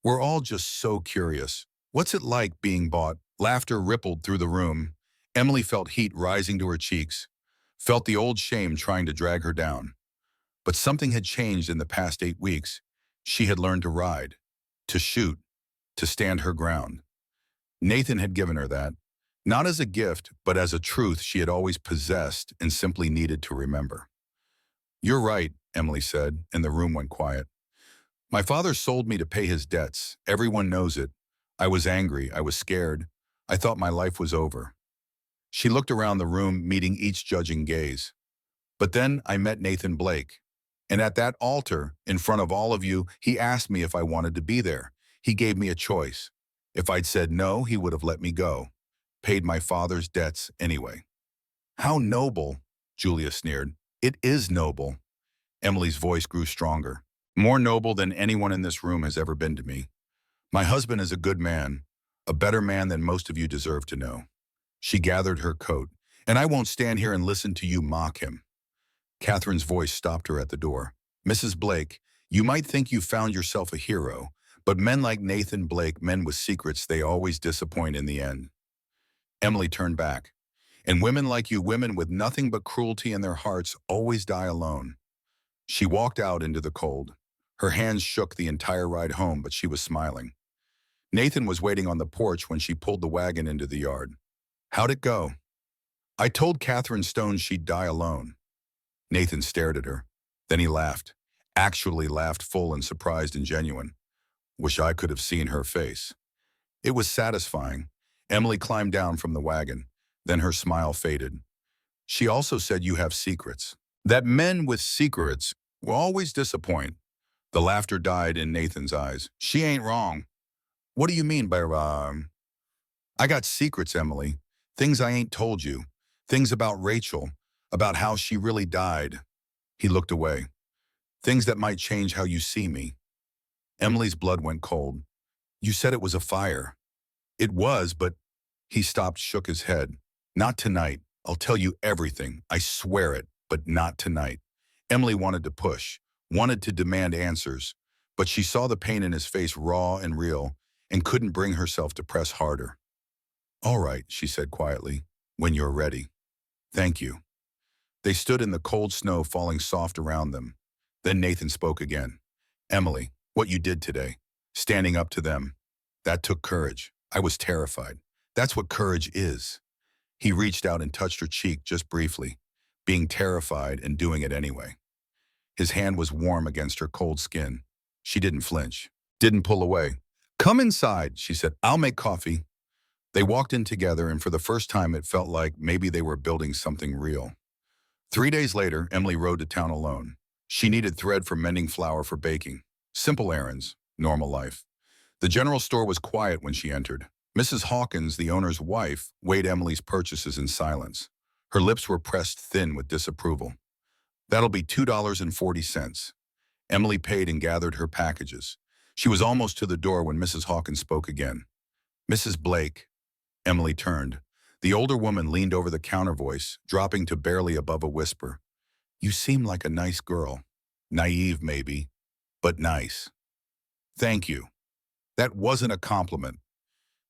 We're all just so curious. What's it like being bought? Laughter rippled through the room. Emily felt heat rising to her cheeks, felt the old shame trying to drag her down. But something had changed in the past 8 weeks. She had learned to ride, to shoot, to stand her ground. Nathan had given her that, not as a gift, but as a truth she had always possessed and simply needed to remember. You're right, Emily said, and the room went quiet. My father sold me to pay his debts. Everyone knows it. I was angry. I was scared. I thought my life was over. She looked around the room, meeting each judging gaze. But then I met Nathan Blake. And at that altar, in front of all of you, he asked me if I wanted to be there. He gave me a choice. If I'd said no, he would have let me go. Paid my father's debts anyway. How noble, Julia sneered. It is noble. Emily's voice grew stronger. More noble than anyone in this room has ever been to me. My husband is a good man, a better man than most of you deserve to know. She gathered her coat. And I won't stand here and listen to you mock him. Catherine's voice stopped her at the door. Mrs. Blake, you might think you found yourself a hero, but men like Nathan Blake, men with secrets, they always disappoint in the end. Emily turned back. And women like you, women with nothing but cruelty in their hearts, always die alone. She walked out into the cold. Her hands shook the entire ride home, but she was smiling. Nathan was waiting on the porch when she pulled the wagon into the yard. How'd it go? I told Catherine Stone she'd die alone. Nathan stared at her. Then he laughed. Actually laughed, full and surprised and genuine. Wish I could have seen her face. It was satisfying. Emily climbed down from the wagon. Then her smile faded. She also said you have secrets. That men with secrets will always disappoint. The laughter died in Nathan's eyes. She ain't wrong. What do you mean by, I got secrets, Emily. Things I ain't told you. Things about Rachel. About how she really died. He looked away. Things that might change how you see me. Emily's blood went cold. You said it was a fire. It was, but he stopped, shook his head. Not tonight. I'll tell you everything. I swear it, but not tonight. Emily wanted to push, wanted to demand answers, but she saw the pain in his face raw and real and couldn't bring herself to press harder. All right, she said quietly, when you're ready. Thank you. They stood in the cold snow falling soft around them. Then Nathan spoke again. Emily, what you did today, standing up to them, that took courage. I was terrified. That's what courage is. He reached out and touched her cheek just briefly, being terrified and doing it anyway. His hand was warm against her cold skin. She didn't flinch, didn't pull away. Come inside, she said. I'll make coffee. They walked in together, and for the first time it felt like maybe they were building something real. 3 days later, Emily rode to town alone. She needed thread for mending flour for baking. Simple errands, normal life. The general store was quiet when she entered. Mrs. Hawkins, the owner's wife, weighed Emily's purchases in silence. Her lips were pressed thin with disapproval. That'll be $2.40. Emily paid and gathered her packages. She was almost to the door when Mrs. Hawkins spoke again. Mrs. Blake. Emily turned. The older woman leaned over the counter, voice dropping to barely above a whisper. You seem like a nice girl. Naive, maybe, but nice. Thank you. That wasn't a compliment.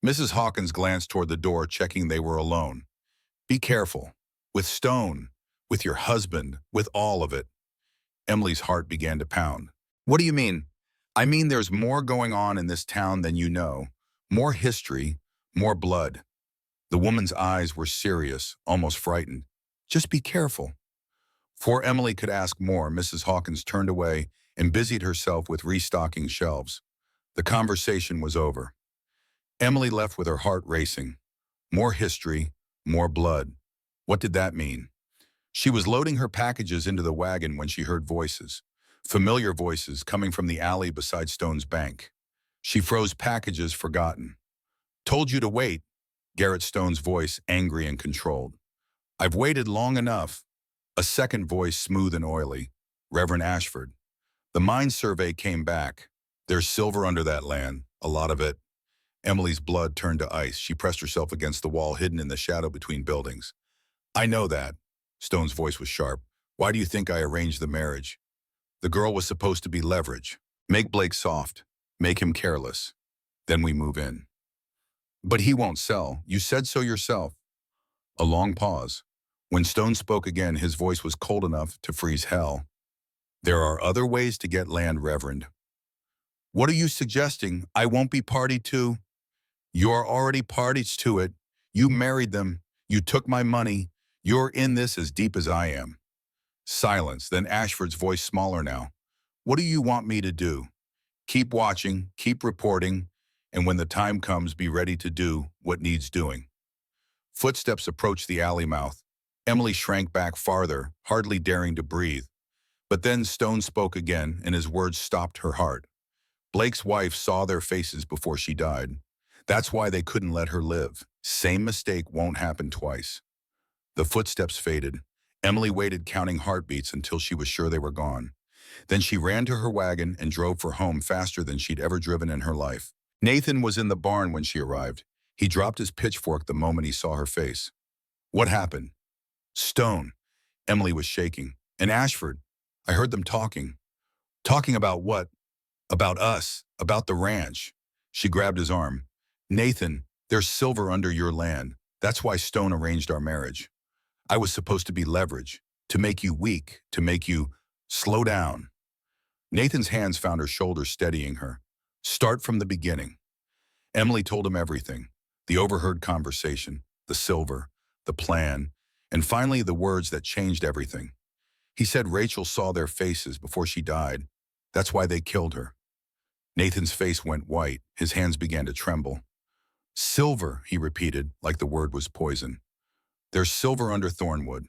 Mrs. Hawkins glanced toward the door, checking they were alone. Be careful. With Stone, with your husband, with all of it. Emily's heart began to pound. What do you mean? I mean there's more going on in this town than you know. More history, more blood. The woman's eyes were serious, almost frightened. Just be careful. Before Emily could ask more, Mrs. Hawkins turned away and busied herself with restocking shelves. The conversation was over. Emily left with her heart racing. More history, more blood. What did that mean? She was loading her packages into the wagon when she heard voices. Familiar voices coming from the alley beside Stone's bank. She froze, packages forgotten. Told you to wait. Garrett Stone's voice, angry and controlled. I've waited long enough. A second voice, smooth and oily. Reverend Ashford. The mine survey came back. There's silver under that land, a lot of it. Emily's blood turned to ice. She pressed herself against the wall, hidden in the shadow between buildings. I know that. Stone's voice was sharp. Why do you think I arranged the marriage? The girl was supposed to be leverage. Make Blake soft. Make him careless. Then we move in. But he won't sell. You said so yourself. A long pause. When Stone spoke again, his voice was cold enough to freeze hell. There are other ways to get land, Reverend. What are you suggesting? I won't be party to? You're already parties to it. You married them. You took my money. You're in this as deep as I am. Silence, then Ashford's voice, smaller now. What do you want me to do? Keep watching, keep reporting, And when the time comes, be ready to do what needs doing. Footsteps approached the alley mouth. Emily shrank back farther, hardly daring to breathe. But then Stone spoke again, and his words stopped her heart. Blake's wife saw their faces before she died. That's why they couldn't let her live. Same mistake won't happen twice. The footsteps faded. Emily waited, counting heartbeats until she was sure they were gone. Then she ran to her wagon and drove for home faster than she'd ever driven in her life. Nathan was in the barn when she arrived. He dropped his pitchfork the moment he saw her face. What happened? Stone. Emily was shaking. And Ashford. I heard them talking. Talking about what? About us. About the ranch. She grabbed his arm. Nathan, there's silver under your land. That's why Stone arranged our marriage. I was supposed to be leverage. To make you weak. To make you slow down. Nathan's hands found her shoulders, steadying her. Start from the beginning. Emily told him everything. The overheard conversation, the silver, the plan, and finally the words that changed everything. He said Rachel saw their faces before she died. That's why they killed her. Nathan's face went white. His hands began to tremble. Silver, he repeated, like the word was poison. There's silver under Thornwood.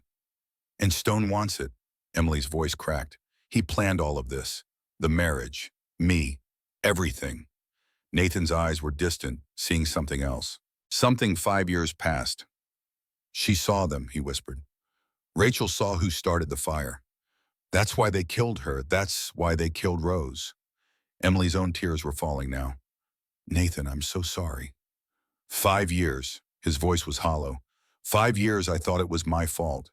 And Stone wants it. Emily's voice cracked. He planned all of this. The marriage. Me. Everything. Nathan's eyes were distant, seeing something else. Something 5 years passed. She saw them, he whispered. Rachel saw who started the fire. That's why they killed her. That's why they killed Rose. Emily's own tears were falling now. Nathan, I'm so sorry. 5 years. His voice was hollow. 5 years I thought it was my fault.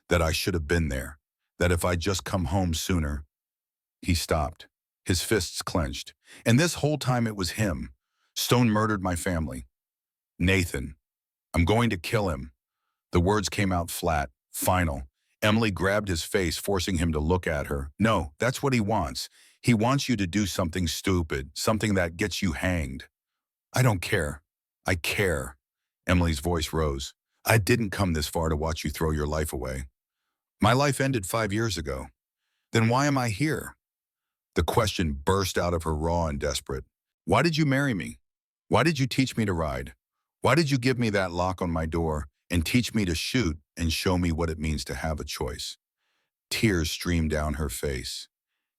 That I should have been there. That if I'd just come home sooner. He stopped. His fists clenched. And this whole time it was him. Stone murdered my family. Nathan. I'm going to kill him. The words came out flat, final. Emily grabbed his face, forcing him to look at her. No, that's what he wants. He wants you to do something stupid, something that gets you hanged. I don't care. I care. Emily's voice rose. I didn't come this far to watch you throw your life away. My life ended 5 years ago. Then why am I here? The question burst out of her raw and desperate. Why did you marry me? Why did you teach me to ride? Why did you give me that lock on my door and teach me to shoot and show me what it means to have a choice? Tears streamed down her face.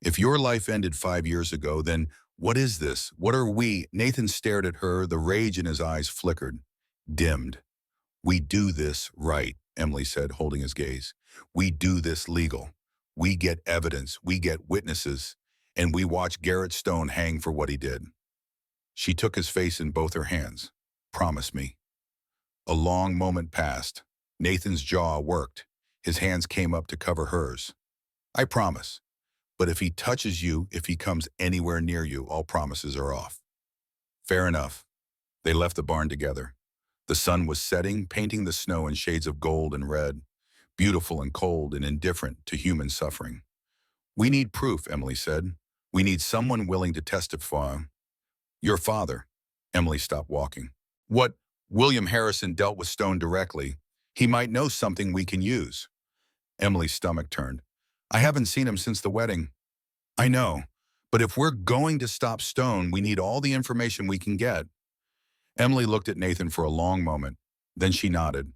If your life ended 5 years ago, then what is this? What are we? Nathan stared at her, the rage in his eyes flickered, dimmed. We do this right, Emily said, holding his gaze. We do this legal. We get evidence, we get witnesses, and we watch Garrett Stone hang for what he did. She took his face in both her hands. Promise me. A long moment passed. Nathan's jaw worked. His hands came up to cover hers. I promise. But if he touches you, if he comes anywhere near you, all promises are off. Fair enough. They left the barn together. The sun was setting, painting the snow in shades of gold and red, beautiful and cold and indifferent to human suffering. We need proof, Emily said. We need someone willing to testify. Your father. Emily stopped walking. What? William Harrison dealt with Stone directly. He might know something we can use. Emily's stomach turned. I haven't seen him since the wedding. I know, but if we're going to stop Stone, we need all the information we can get. Emily looked at Nathan for a long moment. Then she nodded.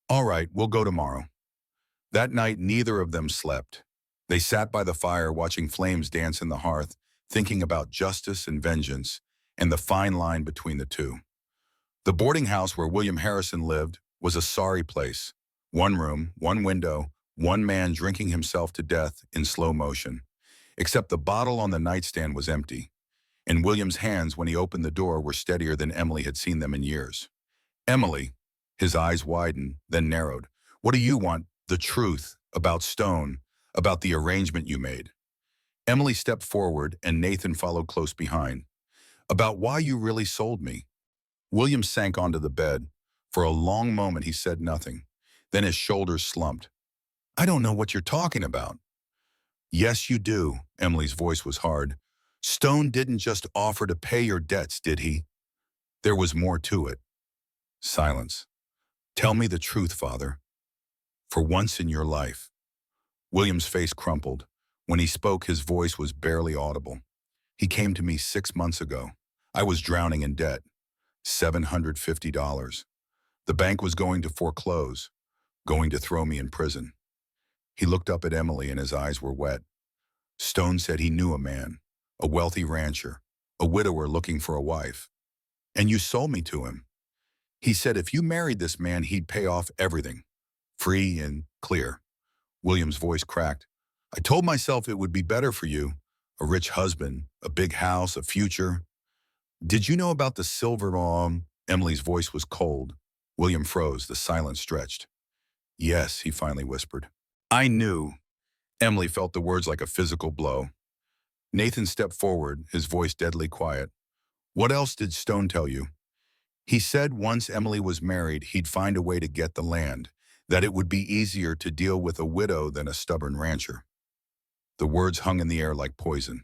All right, we'll go tomorrow. That night, neither of them slept. They sat by the fire watching flames dance in the hearth, thinking about justice and vengeance, and the fine line between the two. The boarding house where William Harrison lived was a sorry place. One room, one window, one man drinking himself to death in slow motion. Except the bottle on the nightstand was empty, and William's hands when he opened the door were steadier than Emily had seen them in years. Emily, his eyes widened, then narrowed. What do you want? The truth about Stone, about the arrangement you made. Emily stepped forward and Nathan followed close behind. About why you really sold me. William sank onto the bed. For a long moment he said nothing. Then his shoulders slumped. I don't know what you're talking about. Yes, you do. Emily's voice was hard. Stone didn't just offer to pay your debts, did he? There was more to it. Silence. Tell me the truth, Father. For once in your life. William's face crumpled. When he spoke, his voice was barely audible. He came to me 6 months ago. I was drowning in debt. $750. The bank was going to foreclose, going to throw me in prison. He looked up at Emily and his eyes were wet. Stone said he knew a man, a wealthy rancher, a widower looking for a wife. And you sold me to him. He said if you married this man, he'd pay off everything, free and clear. William's voice cracked. I told myself it would be better for you, a rich husband, a big house, a future. Did you know about the silver arm? Emily's voice was cold. William froze, the silence stretched. Yes, he finally whispered. I knew. Emily felt the words like a physical blow. Nathan stepped forward, his voice deadly quiet. What else did Stone tell you? He said once Emily was married, he'd find a way to get the land, that it would be easier to deal with a widow than a stubborn rancher. The words hung in the air like poison.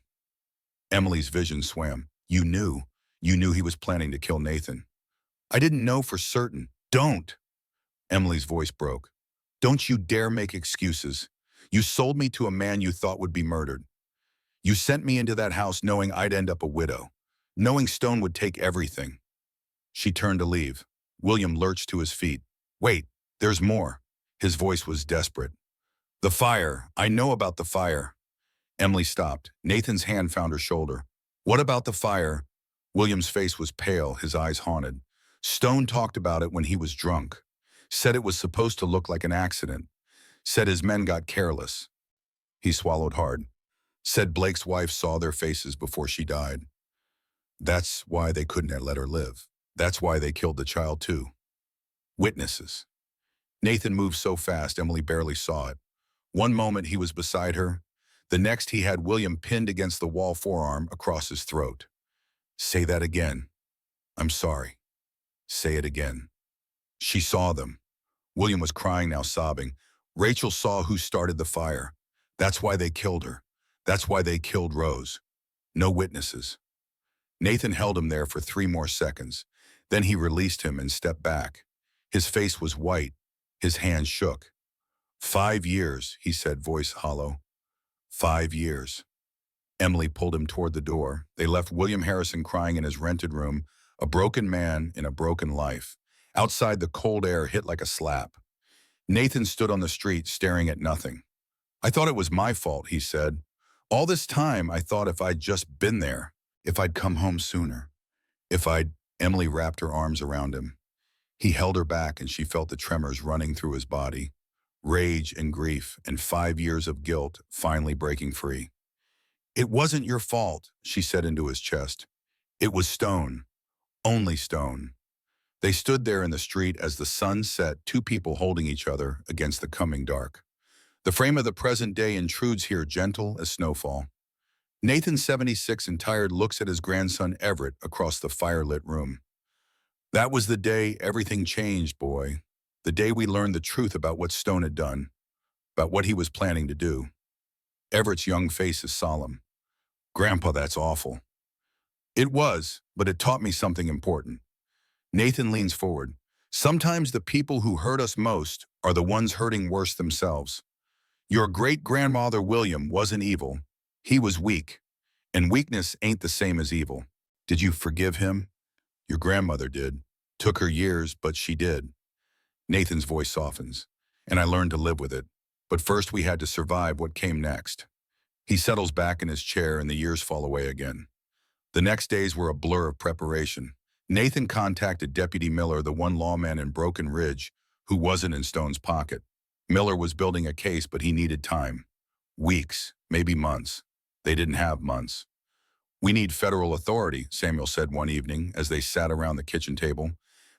Emily's vision swam. You knew. You knew he was planning to kill Nathan. I didn't know for certain. Don't. Emily's voice broke. Don't you dare make excuses. You sold me to a man you thought would be murdered. You sent me into that house knowing I'd end up a widow, knowing Stone would take everything. She turned to leave. William lurched to his feet. Wait, there's more. His voice was desperate. The fire. I know about the fire. Emily stopped. Nathan's hand found her shoulder. What about the fire? William's face was pale, his eyes haunted. Stone talked about it when he was drunk. Said it was supposed to look like an accident. Said his men got careless. He swallowed hard. Said Blake's wife saw their faces before she died. That's why they couldn't let her live. That's why they killed the child too. Witnesses. Nathan moved so fast Emily barely saw it. One moment he was beside her. The next he had William pinned against the wall, forearm across his throat. Say that again. I'm sorry. Say it again. She saw them. William was crying now, sobbing. Rachel saw who started the fire. That's why they killed her. That's why they killed Rose. No witnesses. Nathan held him there for 3 more seconds. Then he released him and stepped back. His face was white. His hands shook. 5 years, he said, voice hollow. 5 years. Emily pulled him toward the door. They left William Harrison crying in his rented room, a broken man in a broken life. Outside, the cold air hit like a slap. Nathan stood on the street, staring at nothing. I thought it was my fault, he said. All this time, I thought if I'd just been there, if I'd come home sooner, if I'd... Emily wrapped her arms around him. He held her back and she felt the tremors running through his body. Rage and grief and 5 years of guilt finally breaking free. It wasn't your fault, she said into his chest. It was Stone. Only Stone. They stood there in the street as the sun set, 2 people holding each other against the coming dark. The frame of the present day intrudes here, gentle as snowfall. Nathan, 76 and tired, looks at his grandson Everett across the firelit room. That was the day everything changed, boy. The day we learned the truth about what Stone had done, about what he was planning to do. Everett's young face is solemn. Grandpa, that's awful. It was, but it taught me something important. Nathan leans forward. Sometimes the people who hurt us most are the ones hurting worse themselves. Your great-grandfather William wasn't evil. He was weak, and weakness ain't the same as evil. Did you forgive him? Your grandmother did. Took her years, but she did. Nathan's voice softens, and I learned to live with it. But first we had to survive what came next. He settles back in his chair and the years fall away again. The next days were a blur of preparation. Nathan contacted Deputy Miller, the one lawman in Broken Ridge, who wasn't in Stone's pocket. Miller was building a case, but he needed time. Weeks, maybe months. They didn't have months. We need federal authority, Samuel said one evening as they sat around the kitchen table.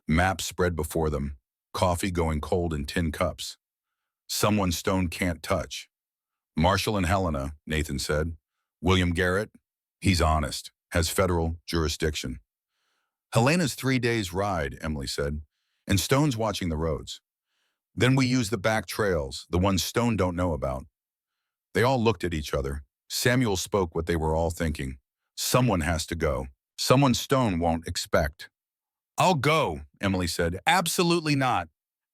Maps spread before them, coffee going cold in tin cups. Someone Stone can't touch. Marshall and Helena, Nathan said. William Garrett, he's honest, has federal jurisdiction. Helena's 3 days' ride, Emily said, and Stone's watching the roads. Then we use the back trails, the ones Stone don't know about. They all looked at each other. Samuel spoke what they were all thinking. Someone has to go. Someone Stone won't expect. I'll go, Emily said. Absolutely not.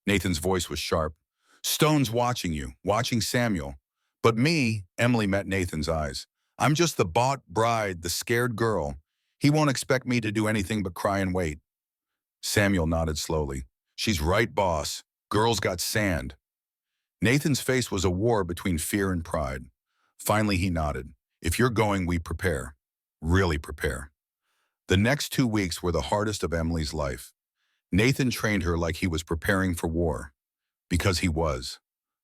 Nathan's voice was sharp. Stone's watching you, watching Samuel. But me, Emily met Nathan's eyes. I'm just the bought bride, the scared girl. He won't expect me to do anything but cry and wait. Samuel nodded slowly. She's right, boss. Girls got sand. Nathan's face was a war between fear and pride. Finally, he nodded. If you're going, we prepare. Really prepare. The next 2 weeks were the hardest of Emily's life. Nathan trained her like he was preparing for war. Because he was.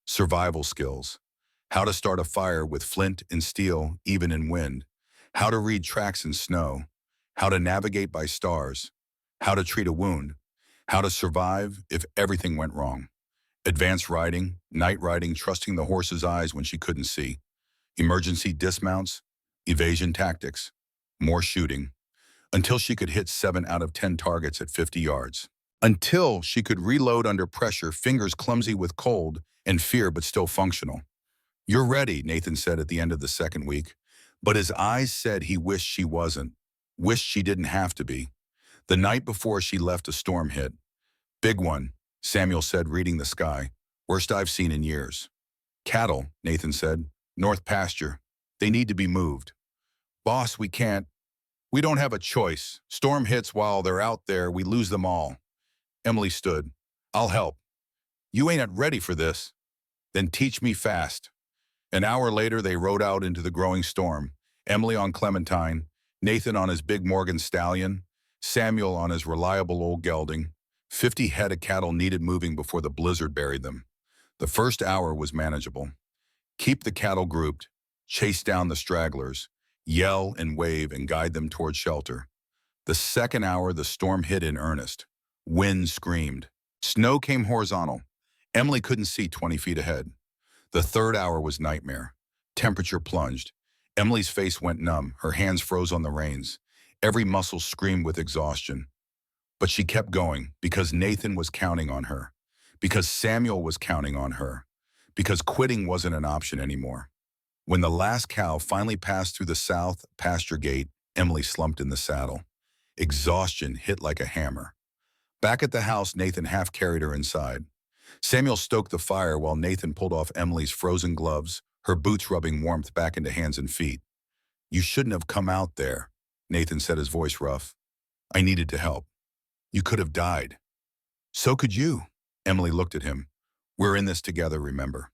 Survival skills. How to start a fire with flint and steel, even in wind. How to read tracks in snow. How to navigate by stars. How to treat a wound. How to survive if everything went wrong. Advanced riding, night riding, trusting the horse's eyes when she couldn't see. Emergency dismounts, evasion tactics. More shooting. Until she could hit 7 out of 10 targets at 50 yards. Until she could reload under pressure, fingers clumsy with cold and fear but still functional. You're ready, Nathan said at the end of the second week. But his eyes said he wished she wasn't. Wished she didn't have to be. The night before she left, a storm hit. Big one, Samuel said, reading the sky. Worst I've seen in years. Cattle, Nathan said. North pasture. They need to be moved. Boss, we can't. We don't have a choice. Storm hits while they're out there, we lose them all. Emily stood. I'll help. You ain't ready for this. Then teach me fast. An hour later, they rode out into the growing storm. Emily on Clementine, Nathan on his big Morgan Stallion, Samuel on his reliable old gelding. 50 head of cattle needed moving before the blizzard buried them. The first hour was manageable. Keep the cattle grouped, chase down the stragglers, yell and wave and guide them toward shelter. The second hour, the storm hit in earnest. Wind screamed. Snow came horizontal. Emily couldn't see 20 feet ahead. The third hour was nightmare. Temperature plunged. Emily's face went numb. Her hands froze on the reins. Every muscle screamed with exhaustion. But she kept going because Nathan was counting on her. Because Samuel was counting on her. Because quitting wasn't an option anymore. When the last cow finally passed through the south pasture gate, Emily slumped in the saddle. Exhaustion hit like a hammer. Back at the house, Nathan half carried her inside. Samuel stoked the fire while Nathan pulled off Emily's frozen gloves, her boots rubbing warmth back into hands and feet. You shouldn't have come out there, Nathan said, his voice rough. I needed to help. You could have died. So could you. Emily looked at him. We're in this together, remember?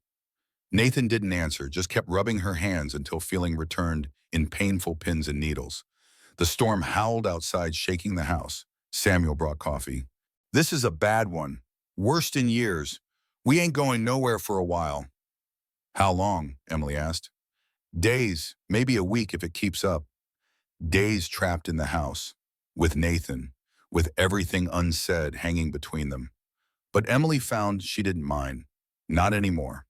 Nathan didn't answer, just kept rubbing her hands until feeling returned in painful pins and needles. The storm howled outside, shaking the house. Samuel brought coffee. This is a bad one. Worst in years. We ain't going nowhere for a while. How long? Emily asked. Days, maybe a week if it keeps up. Days trapped in the house, with Nathan, with everything unsaid hanging between them. But Emily found she didn't mind. Not anymore.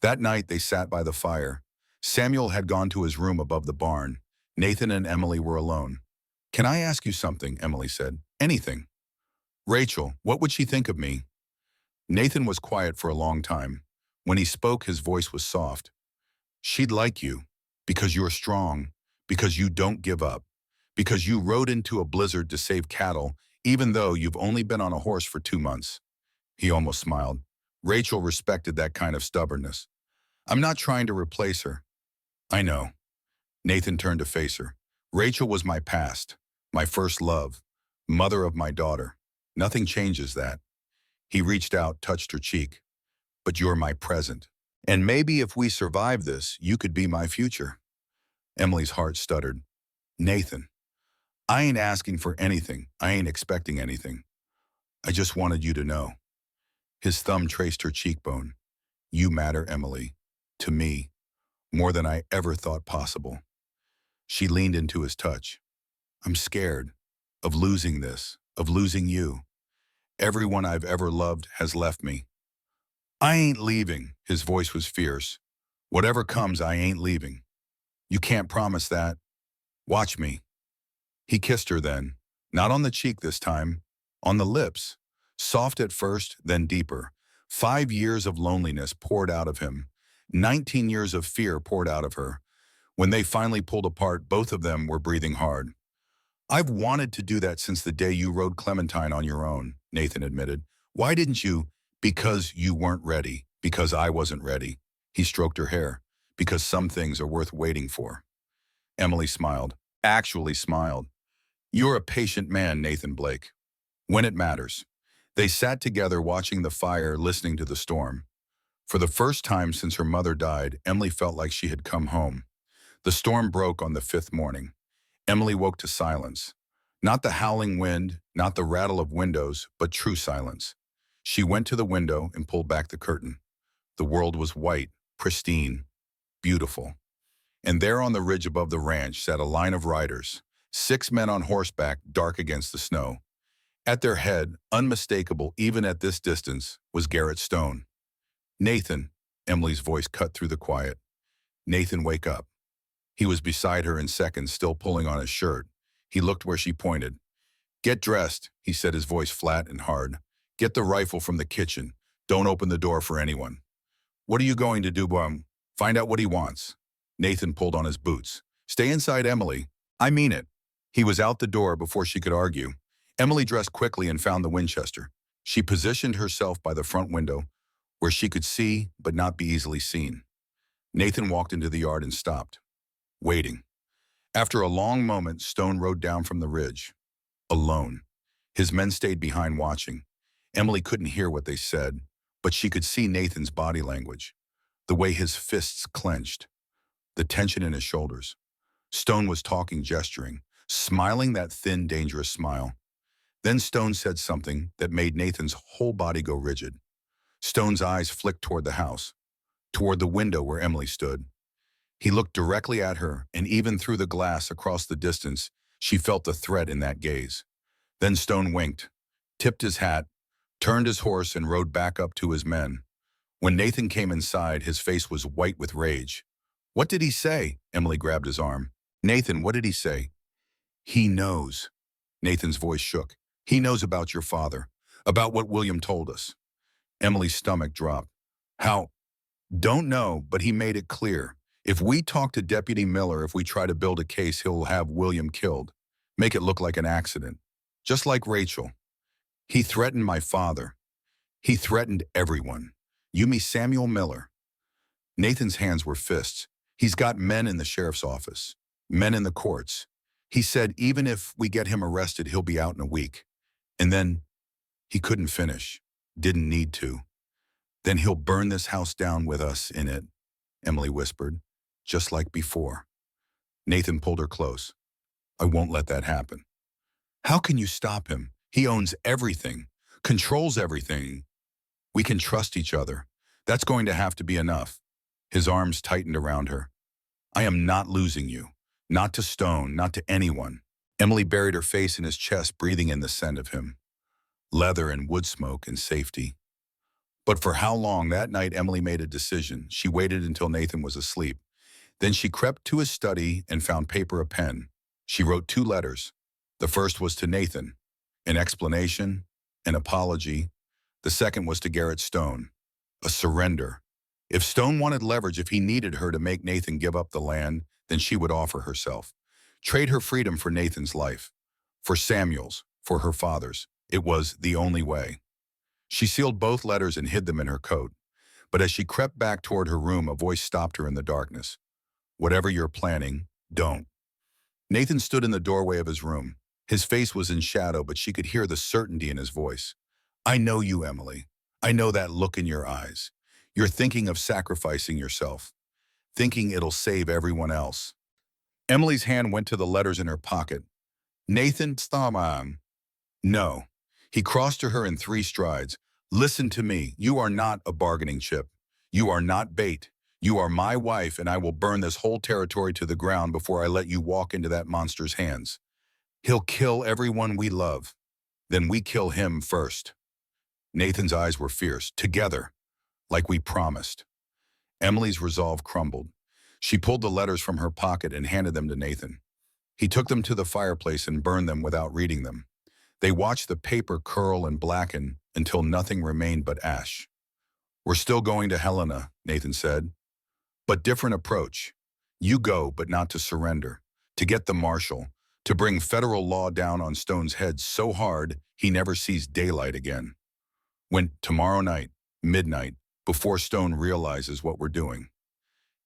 That night they sat by the fire. Samuel had gone to his room above the barn. Nathan and Emily were alone. Can I ask you something? Emily said. Anything. Rachel, what would she think of me? Nathan was quiet for a long time. When he spoke, his voice was soft. She'd like you, because you're strong, because you don't give up, because you rode into a blizzard to save cattle, even though you've only been on a horse for 2 months. He almost smiled. Rachel respected that kind of stubbornness. I'm not trying to replace her. I know. Nathan turned to face her. Rachel was my past, my first love, mother of my daughter. Nothing changes that. He reached out, touched her cheek. But you're my present. And maybe if we survive this, you could be my future. Emily's heart stuttered. Nathan, I ain't asking for anything. I ain't expecting anything. I just wanted you to know. His thumb traced her cheekbone. You matter, Emily. To me, more than I ever thought possible. She leaned into his touch. I'm scared of losing this, of losing you. Everyone I've ever loved has left me. I ain't leaving. His voice was fierce. Whatever comes, I ain't leaving. You can't promise that. Watch me. He kissed her then, not on the cheek this time, on the lips. Soft at first, then deeper. 5 years of loneliness poured out of him. 19 years of fear poured out of her. When they finally pulled apart, both of them were breathing hard. I've wanted to do that since the day you rode Clementine on your own, Nathan admitted. Why didn't you? Because you weren't ready. Because I wasn't ready. He stroked her hair. Because some things are worth waiting for. Emily smiled. Actually smiled. You're a patient man, Nathan Blake. When it matters. They sat together watching the fire, listening to the storm. For the first time since her mother died, Emily felt like she had come home. The storm broke on the fifth morning. Emily woke to silence. Not the howling wind, not the rattle of windows, but true silence. She went to the window and pulled back the curtain. The world was white, pristine, beautiful. And there on the ridge above the ranch sat a line of riders, 6 men on horseback, dark against the snow. At their head, unmistakable even at this distance, was Garrett Stone. Nathan, Emily's voice cut through the quiet. Nathan, wake up. He was beside her in seconds, still pulling on his shirt. He looked where she pointed. Get dressed, he said, his voice flat and hard. Get the rifle from the kitchen. Don't open the door for anyone. What are you going to do, Bum? Find out what he wants. Nathan pulled on his boots. Stay inside, Emily. I mean it. He was out the door before she could argue. Emily dressed quickly and found the Winchester. She positioned herself by the front window, where she could see but not be easily seen. Nathan walked into the yard and stopped, waiting. After a long moment, Stone rode down from the ridge, alone. His men stayed behind watching. Emily couldn't hear what they said, but she could see Nathan's body language, the way his fists clenched, the tension in his shoulders. Stone was talking, gesturing, smiling that thin, dangerous smile. Then Stone said something that made Nathan's whole body go rigid. Stone's eyes flicked toward the house, toward the window where Emily stood. He looked directly at her, and even through the glass across the distance, she felt the threat in that gaze. Then Stone winked, tipped his hat, turned his horse, and rode back up to his men. When Nathan came inside, his face was white with rage. What did he say? Emily grabbed his arm. Nathan, what did he say? He knows. Nathan's voice shook. He knows about your father, about what William told us. Emily's stomach dropped. How? Don't know, but he made it clear. If we talk to Deputy Miller, if we try to build a case, he'll have William killed. Make it look like an accident. Just like Rachel. He threatened my father. He threatened everyone. You mean Samuel Miller. Nathan's hands were fists. He's got men in the sheriff's office, men in the courts. He said even if we get him arrested, he'll be out in a week. And then he couldn't finish, didn't need to. Then he'll burn this house down with us in it, Emily whispered, just like before. Nathan pulled her close. I won't let that happen. How can you stop him? He owns everything, controls everything. We can trust each other. That's going to have to be enough. His arms tightened around her. I am not losing you. Not to Stone, not to anyone. Emily buried her face in his chest, breathing in the scent of him. Leather and wood smoke and safety. But for how long? That night, Emily made a decision. She waited until Nathan was asleep. Then she crept to his study and found paper, a pen. She wrote 2 letters. The first was to Nathan, an explanation, an apology. The second was to Garrett Stone, a surrender. If Stone wanted leverage, if he needed her to make Nathan give up the land, then she would offer herself. Trade her freedom for Nathan's life, for Samuel's, for her father's. It was the only way. She sealed both letters and hid them in her coat. But as she crept back toward her room, a voice stopped her in the darkness. Whatever you're planning, don't. Nathan stood in the doorway of his room. His face was in shadow, but she could hear the certainty in his voice. I know you, Emily. I know that look in your eyes. You're thinking of sacrificing yourself, thinking it'll save everyone else. Emily's hand went to the letters in her pocket. Nathan, no. He crossed to her in 3 strides. Listen to me. You are not a bargaining chip. You are not bait. You are my wife, and I will burn this whole territory to the ground before I let you walk into that monster's hands. He'll kill everyone we love. Then we kill him first. Nathan's eyes were fierce. Together, like we promised. Emily's resolve crumbled. She pulled the letters from her pocket and handed them to Nathan. He took them to the fireplace and burned them without reading them. They watched the paper curl and blacken until nothing remained but ash. We're still going to Helena, Nathan said. But different approach. You go, but not to surrender. To get the marshal. To bring federal law down on Stone's head so hard he never sees daylight again. When tomorrow night, midnight, before Stone realizes what we're doing.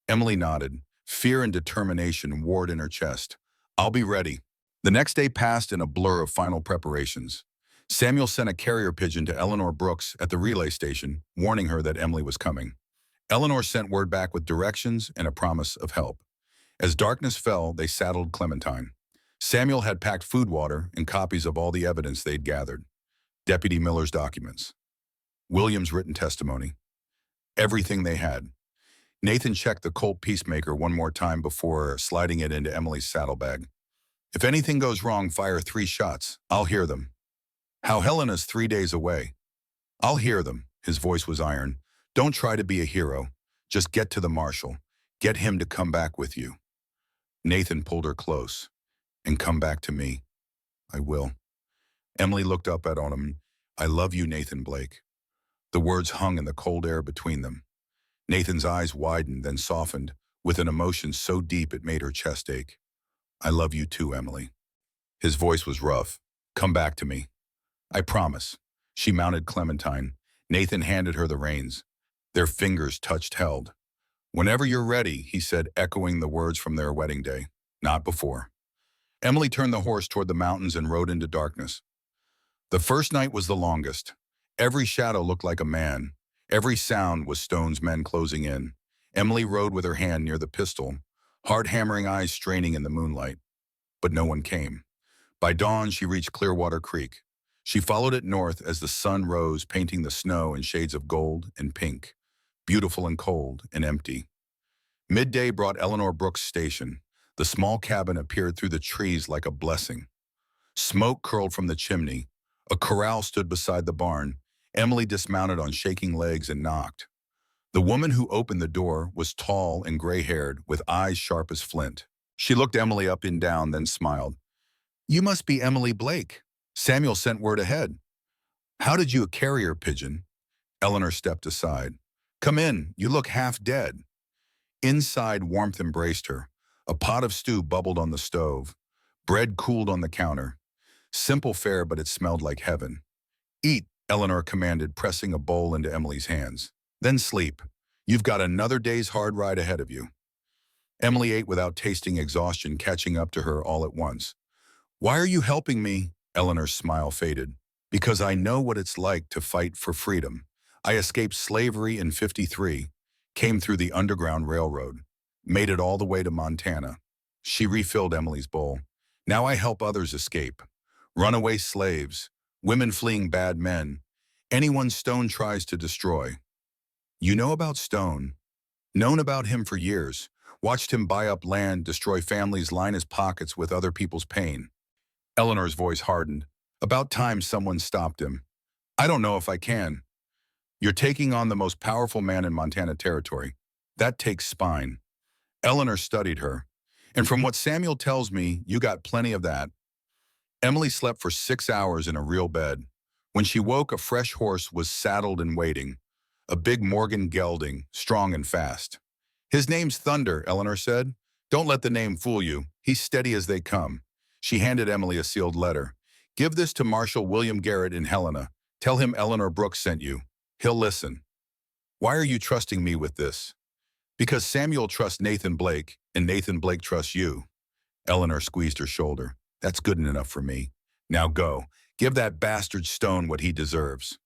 Emily nodded. Fear and determination warred in her chest. I'll be ready. The next day passed in a blur of final preparations. Samuel sent a carrier pigeon to Eleanor Brooks at the relay station, warning her that Emily was coming. Eleanor sent word back with directions and a promise of help. As darkness fell, they saddled Clementine. Samuel had packed food, water, and copies of all the evidence they'd gathered. Deputy Miller's documents, William's written testimony, everything they had. Nathan checked the Colt Peacemaker one more time before sliding it into Emily's saddlebag. If anything goes wrong, fire 3 shots. I'll hear them. How Helena's 3 days away. I'll hear them. His voice was iron. Don't try to be a hero. Just get to the marshal. Get him to come back with you. Nathan pulled her close. And come back to me. I will. Emily looked up at him. I love you, Nathan Blake. The words hung in the cold air between them. Nathan's eyes widened, then softened, with an emotion so deep it made her chest ache. I love you too, Emily. His voice was rough. Come back to me. I promise. She mounted Clementine. Nathan handed her the reins. Their fingers touched held. Whenever you're ready, he said, echoing the words from their wedding day. Not before. Emily turned the horse toward the mountains and rode into darkness. The first night was the longest. Every shadow looked like a man. Every sound was Stone's men closing in. Emily rode with her hand near the pistol, hard-hammering eyes straining in the moonlight. But no one came. By dawn, she reached Clearwater Creek. She followed it north as the sun rose, painting the snow in shades of gold and pink, beautiful and cold and empty. Midday brought Eleanor Brooks Station. The small cabin appeared through the trees like a blessing. Smoke curled from the chimney. A corral stood beside the barn. Emily dismounted on shaking legs and knocked. The woman who opened the door was tall and gray-haired, with eyes sharp as flint. She looked Emily up and down, then smiled. You must be Emily Blake. Samuel sent word ahead. How did you carry her, pigeon? Eleanor stepped aside. Come in, you look half dead. Inside, warmth embraced her. A pot of stew bubbled on the stove. Bread cooled on the counter. Simple fare, but it smelled like heaven. Eat, Eleanor commanded, pressing a bowl into Emily's hands. Then sleep. You've got another day's hard ride ahead of you. Emily ate without tasting exhaustion catching up to her all at once. Why are you helping me? Eleanor's smile faded. Because I know what it's like to fight for freedom. I escaped slavery in '53, came through the Underground Railroad, made it all the way to Montana. She refilled Emily's bowl. Now I help others escape. Runaway slaves, women fleeing bad men, anyone Stone tries to destroy. You know about Stone. Known about him for years. Watched him buy up land, destroy families, line his pockets with other people's pain. Eleanor's voice hardened. About time someone stopped him. I don't know if I can. You're taking on the most powerful man in Montana territory. That takes spine. Eleanor studied her. And from what Samuel tells me, you got plenty of that. Emily slept for 6 hours in a real bed. When she woke, a fresh horse was saddled and waiting. A big Morgan gelding, strong and fast. His name's Thunder, Eleanor said. Don't let the name fool you. He's steady as they come. She handed Emily a sealed letter. Give this to Marshal William Garrett in Helena. Tell him Eleanor Brooks sent you. He'll listen. Why are you trusting me with this? Because Samuel trusts Nathan Blake, and Nathan Blake trusts you. Eleanor squeezed her shoulder. That's good enough for me. Now go. Give that bastard Stone what he deserves.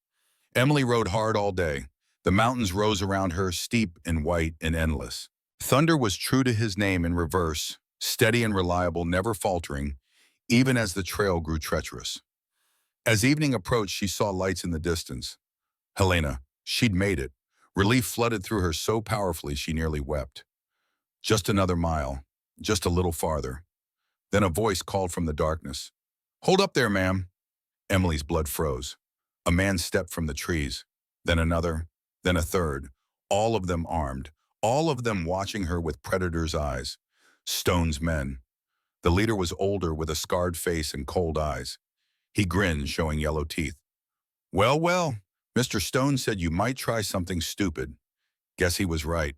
Emily rode hard all day. The mountains rose around her, steep and white and endless. Thunder was true to his name in reverse, steady and reliable, never faltering, even as the trail grew treacherous. As evening approached, she saw lights in the distance. Helena, she'd made it. Relief flooded through her so powerfully she nearly wept. Just another mile, just a little farther. Then a voice called from the darkness. Hold up there, ma'am. Emily's blood froze. A man stepped from the trees, then another, then a third, all of them armed, all of them watching her with predator's eyes. Stone's men. The leader was older with a scarred face and cold eyes. He grinned, showing yellow teeth. Well, well, Mr. Stone said you might try something stupid. Guess he was right.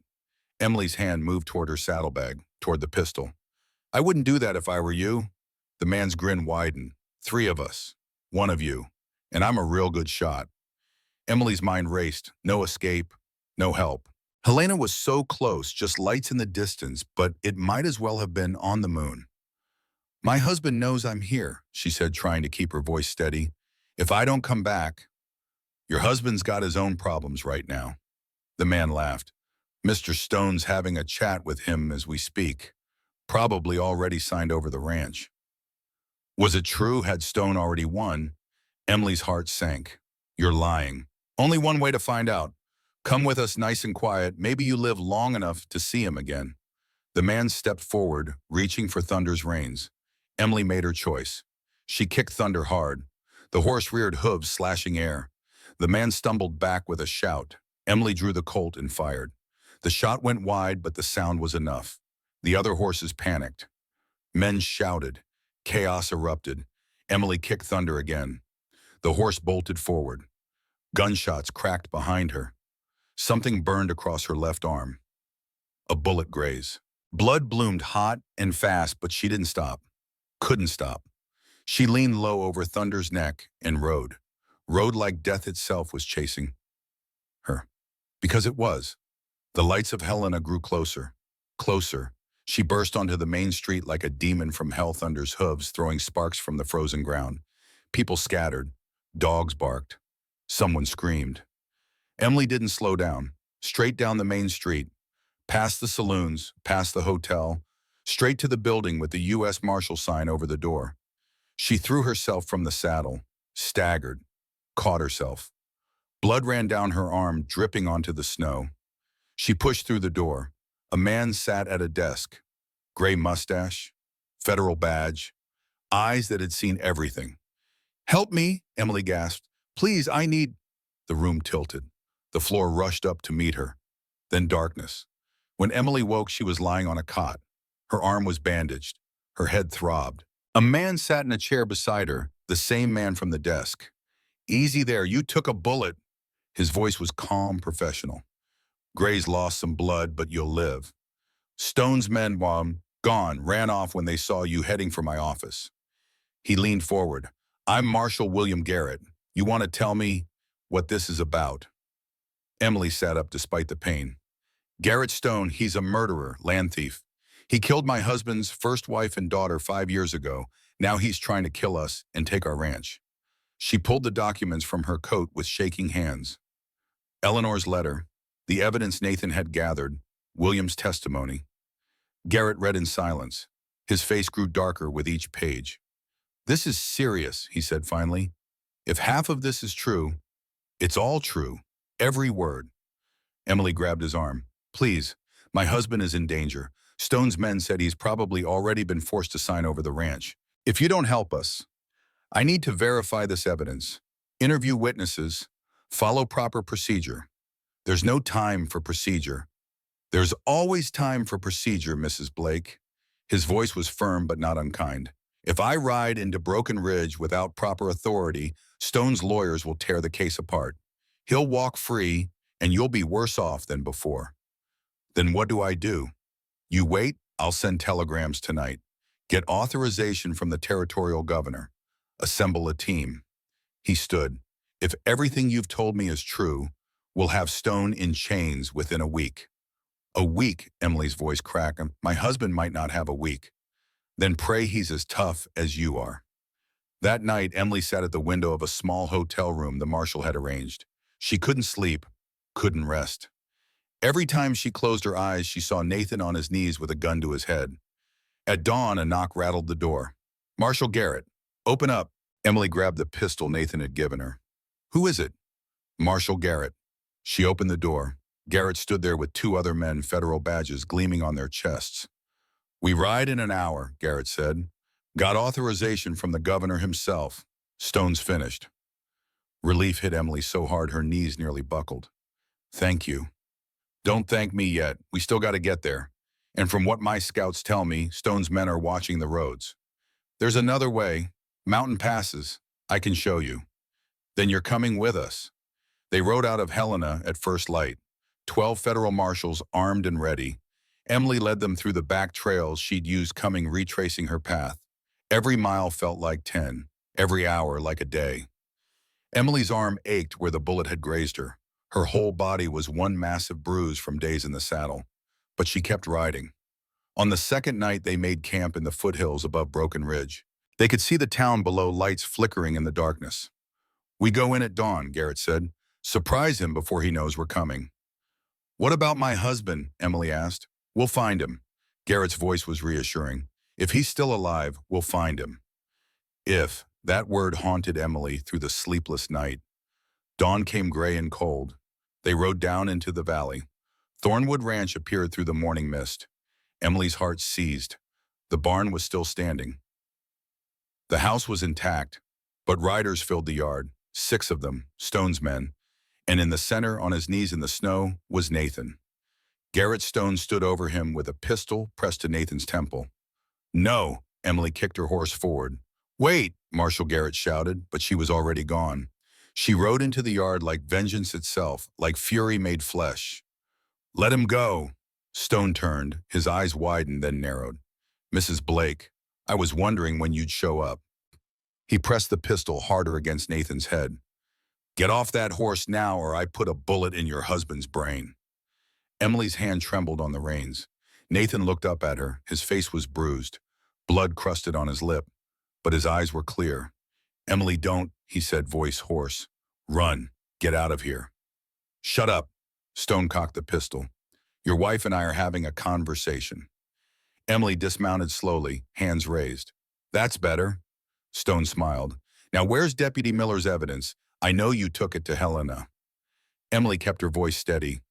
Emily's hand moved toward her saddlebag, toward the pistol. I wouldn't do that if I were you. The man's grin widened. 3 of us. 1 of you. And I'm a real good shot. Emily's mind raced. No escape. No help. Helena was so close, just lights in the distance, but it might as well have been on the moon. My husband knows I'm here, she said, trying to keep her voice steady. If I don't come back, your husband's got his own problems right now. The man laughed. Mr. Stone's having a chat with him as we speak. Probably already signed over the ranch. Was it true? Had Stone already won? Emily's heart sank. You're lying. Only one way to find out. Come with us nice and quiet. Maybe you live long enough to see him again. The man stepped forward, reaching for Thunder's reins. Emily made her choice. She kicked Thunder hard. The horse reared hooves, slashing air. The man stumbled back with a shout. Emily drew the Colt and fired. The shot went wide, but the sound was enough. The other horses panicked. Men shouted. Chaos erupted. Emily kicked Thunder again. The horse bolted forward. Gunshots cracked behind her. Something burned across her left arm. A bullet graze. Blood bloomed hot and fast, but she didn't stop. Couldn't stop. She leaned low over Thunder's neck and rode. Rode like death itself was chasing her. Because it was. The lights of Helena grew closer. Closer. She burst onto the main street like a demon from hell, Thunder's hooves throwing sparks from the frozen ground. People scattered. Dogs barked. Someone screamed. Emily didn't slow down. Straight down the main street. Past the saloons, past the hotel, straight to the building with the U.S. Marshal sign over the door. She threw herself from the saddle, staggered, caught herself. Blood ran down her arm, dripping onto the snow. She pushed through the door. A man sat at a desk. Gray mustache, federal badge, eyes that had seen everything. "Help me," Emily gasped. "Please, I need—" The room tilted. The floor rushed up to meet her. Then darkness. When Emily woke, she was lying on a cot. Her arm was bandaged. Her head throbbed. A man sat in a chair beside her, the same man from the desk. "Easy there, you took a bullet." His voice was calm, professional. "Gray's lost some blood, but you'll live. Stone's men, gone, ran off when they saw you heading for my office." He leaned forward. "I'm Marshal William Garrett. You want to tell me what this is about?" Emily sat up despite the pain. "Garrett Stone, he's a murderer, land thief. He killed my husband's first wife and daughter 5 years ago. Now he's trying to kill us and take our ranch." She pulled the documents from her coat with shaking hands. Eleanor's letter, the evidence Nathan had gathered, William's testimony. Garrett read in silence. His face grew darker with each page. "This is serious," he said finally. "If half of this is true, it's all true. Every word." Emily grabbed his arm. "Please, my husband is in danger. Stone's men said he's probably already been forced to sign over the ranch. If you don't help us, I need to verify this evidence, interview witnesses, follow proper procedure. There's no time for procedure. There's always time for procedure, Mrs. Blake." His voice was firm but not unkind. "If I ride into Broken Ridge without proper authority, Stone's lawyers will tear the case apart. He'll walk free, and you'll be worse off than before." "Then what do I do?" "You wait. I'll send telegrams tonight. Get authorization from the territorial governor. Assemble a team." He stood. "If everything you've told me is true, we'll have Stone in chains within a week." "A week," Emily's voice cracked. "My husband might not have a week." "Then pray he's as tough as you are." That night, Emily sat at the window of a small hotel room the marshal had arranged. She couldn't sleep, couldn't rest. Every time she closed her eyes, she saw Nathan on his knees with a gun to his head. At dawn, a knock rattled the door. "Marshal Garrett, open up." Emily grabbed the pistol Nathan had given her. "Who is it?" "Marshal Garrett." She opened the door. Garrett stood there with 2 other men, federal badges gleaming on their chests. "We ride in an hour," Garrett said. "Got authorization from the governor himself. Stone's finished." Relief hit Emily so hard her knees nearly buckled. "Thank you." "Don't thank me yet. We still got to get there. And from what my scouts tell me, Stone's men are watching the roads. There's another way. Mountain passes. I can show you. Then you're coming with us." They rode out of Helena at first light. 12 federal marshals armed and ready. Emily led them through the back trails she'd used coming, retracing her path. Every mile felt like 10, every hour like a day. Emily's arm ached where the bullet had grazed her. Her whole body was one massive bruise from days in the saddle. But she kept riding. On the second night, they made camp in the foothills above Broken Ridge. They could see the town below, lights flickering in the darkness. "We go in at dawn," Garrett said. "Surprise him before he knows we're coming." "What about my husband?" Emily asked. "We'll find him." Garrett's voice was reassuring. "If he's still alive, we'll find him." If, that word haunted Emily through the sleepless night. Dawn came gray and cold. They rode down into the valley. Thornwood Ranch appeared through the morning mist. Emily's heart seized. The barn was still standing. The house was intact, but riders filled the yard, 6 of them, Stone's men, and in the center, on his knees in the snow, was Nathan. Garrett Stone stood over him with a pistol pressed to Nathan's temple. "No!" Emily kicked her horse forward. "Wait!" Marshal Garrett shouted, but she was already gone. She rode into the yard like vengeance itself, like fury made flesh. "Let him go!" Stone turned, his eyes widened, then narrowed. "Mrs. Blake, I was wondering when you'd show up." He pressed the pistol harder against Nathan's head. "Get off that horse now, or I put a bullet in your husband's brain." Emily's hand trembled on the reins. Nathan looked up at her. His face was bruised, blood crusted on his lip, but his eyes were clear. "Emily, don't," he said, voice hoarse. "Run. Get out of here." "Shut up." Stone cocked the pistol. "Your wife and I are having a conversation." Emily dismounted slowly, hands raised. "That's better." Stone smiled. "Now where's Deputy Miller's evidence? I know you took it to Helena." Emily kept her voice steady.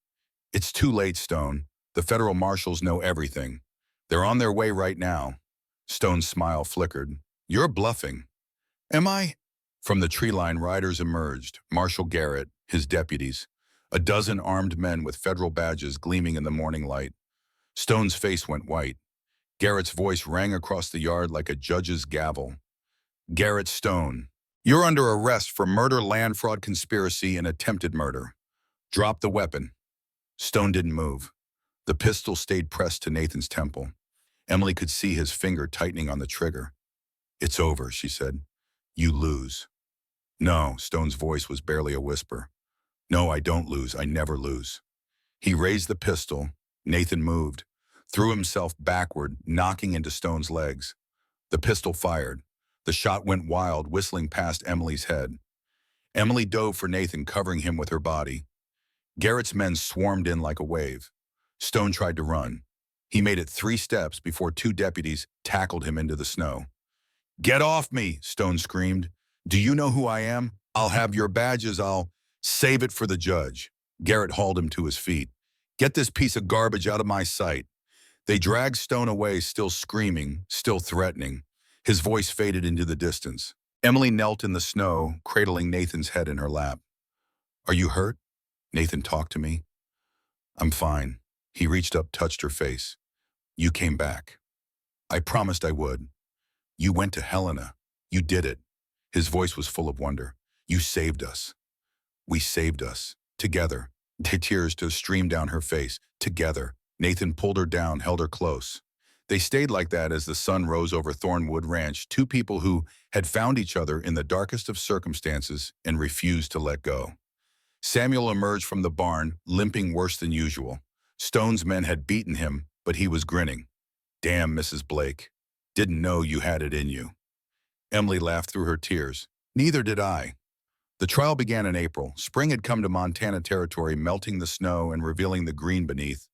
"It's too late, Stone. The federal marshals know everything. They're on their way right now." Stone's smile flickered. "You're bluffing." "Am I?" From the tree line, riders emerged, Marshal Garrett, his deputies, a dozen armed men with federal badges gleaming in the morning light. Stone's face went white. Garrett's voice rang across the yard like a judge's gavel. "Garrett Stone, you're under arrest for murder, land fraud, conspiracy, and attempted murder. Drop the weapon." Stone didn't move. The pistol stayed pressed to Nathan's temple. Emily could see his finger tightening on the trigger. "It's over," she said. "You lose." "No," Stone's voice was barely a whisper. "No, I don't lose. I never lose." He raised the pistol. Nathan moved, threw himself backward, knocking into Stone's legs. The pistol fired. The shot went wild, whistling past Emily's head. Emily dove for Nathan, covering him with her body. Garrett's men swarmed in like a wave. Stone tried to run. He made it 3 steps before 2 deputies tackled him into the snow. "Get off me!" Stone screamed. "Do you know who I am? I'll have your badges. I'll save it for the judge." Garrett hauled him to his feet. "Get this piece of garbage out of my sight." They dragged Stone away, still screaming, still threatening. His voice faded into the distance. Emily knelt in the snow, cradling Nathan's head in her lap. "Are you hurt?" Nathan talked to me. "I'm fine." He reached up, touched her face. "You came back. I promised I would. You went to Helena. You did it." His voice was full of wonder. "You saved us." "We saved us. Together." The tears to stream down her face. "Together." Nathan pulled her down, held her close. They stayed like that as the sun rose over Thornwood Ranch, 2 people who had found each other in the darkest of circumstances and refused to let go. Samuel emerged from the barn, limping worse than usual. Stone's men had beaten him, but he was grinning. "Damn, Mrs. Blake. Didn't know you had it in you." Emily laughed through her tears. "Neither did I." The trial began in April. Spring had come to Montana territory, melting the snow and revealing the green beneath.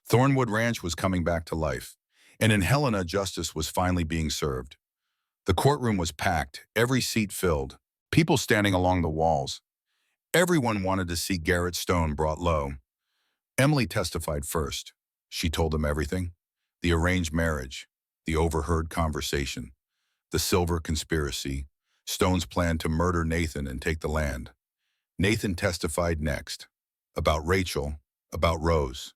Thornwood Ranch was coming back to life. And in Helena, justice was finally being served. The courtroom was packed, every seat filled, people standing along the walls. Everyone wanted to see Garrett Stone brought low. Emily testified first. She told them everything. The arranged marriage, the overheard conversation, the silver conspiracy, Stone's plan to murder Nathan and take the land. Nathan testified next. About Rachel, about Rose,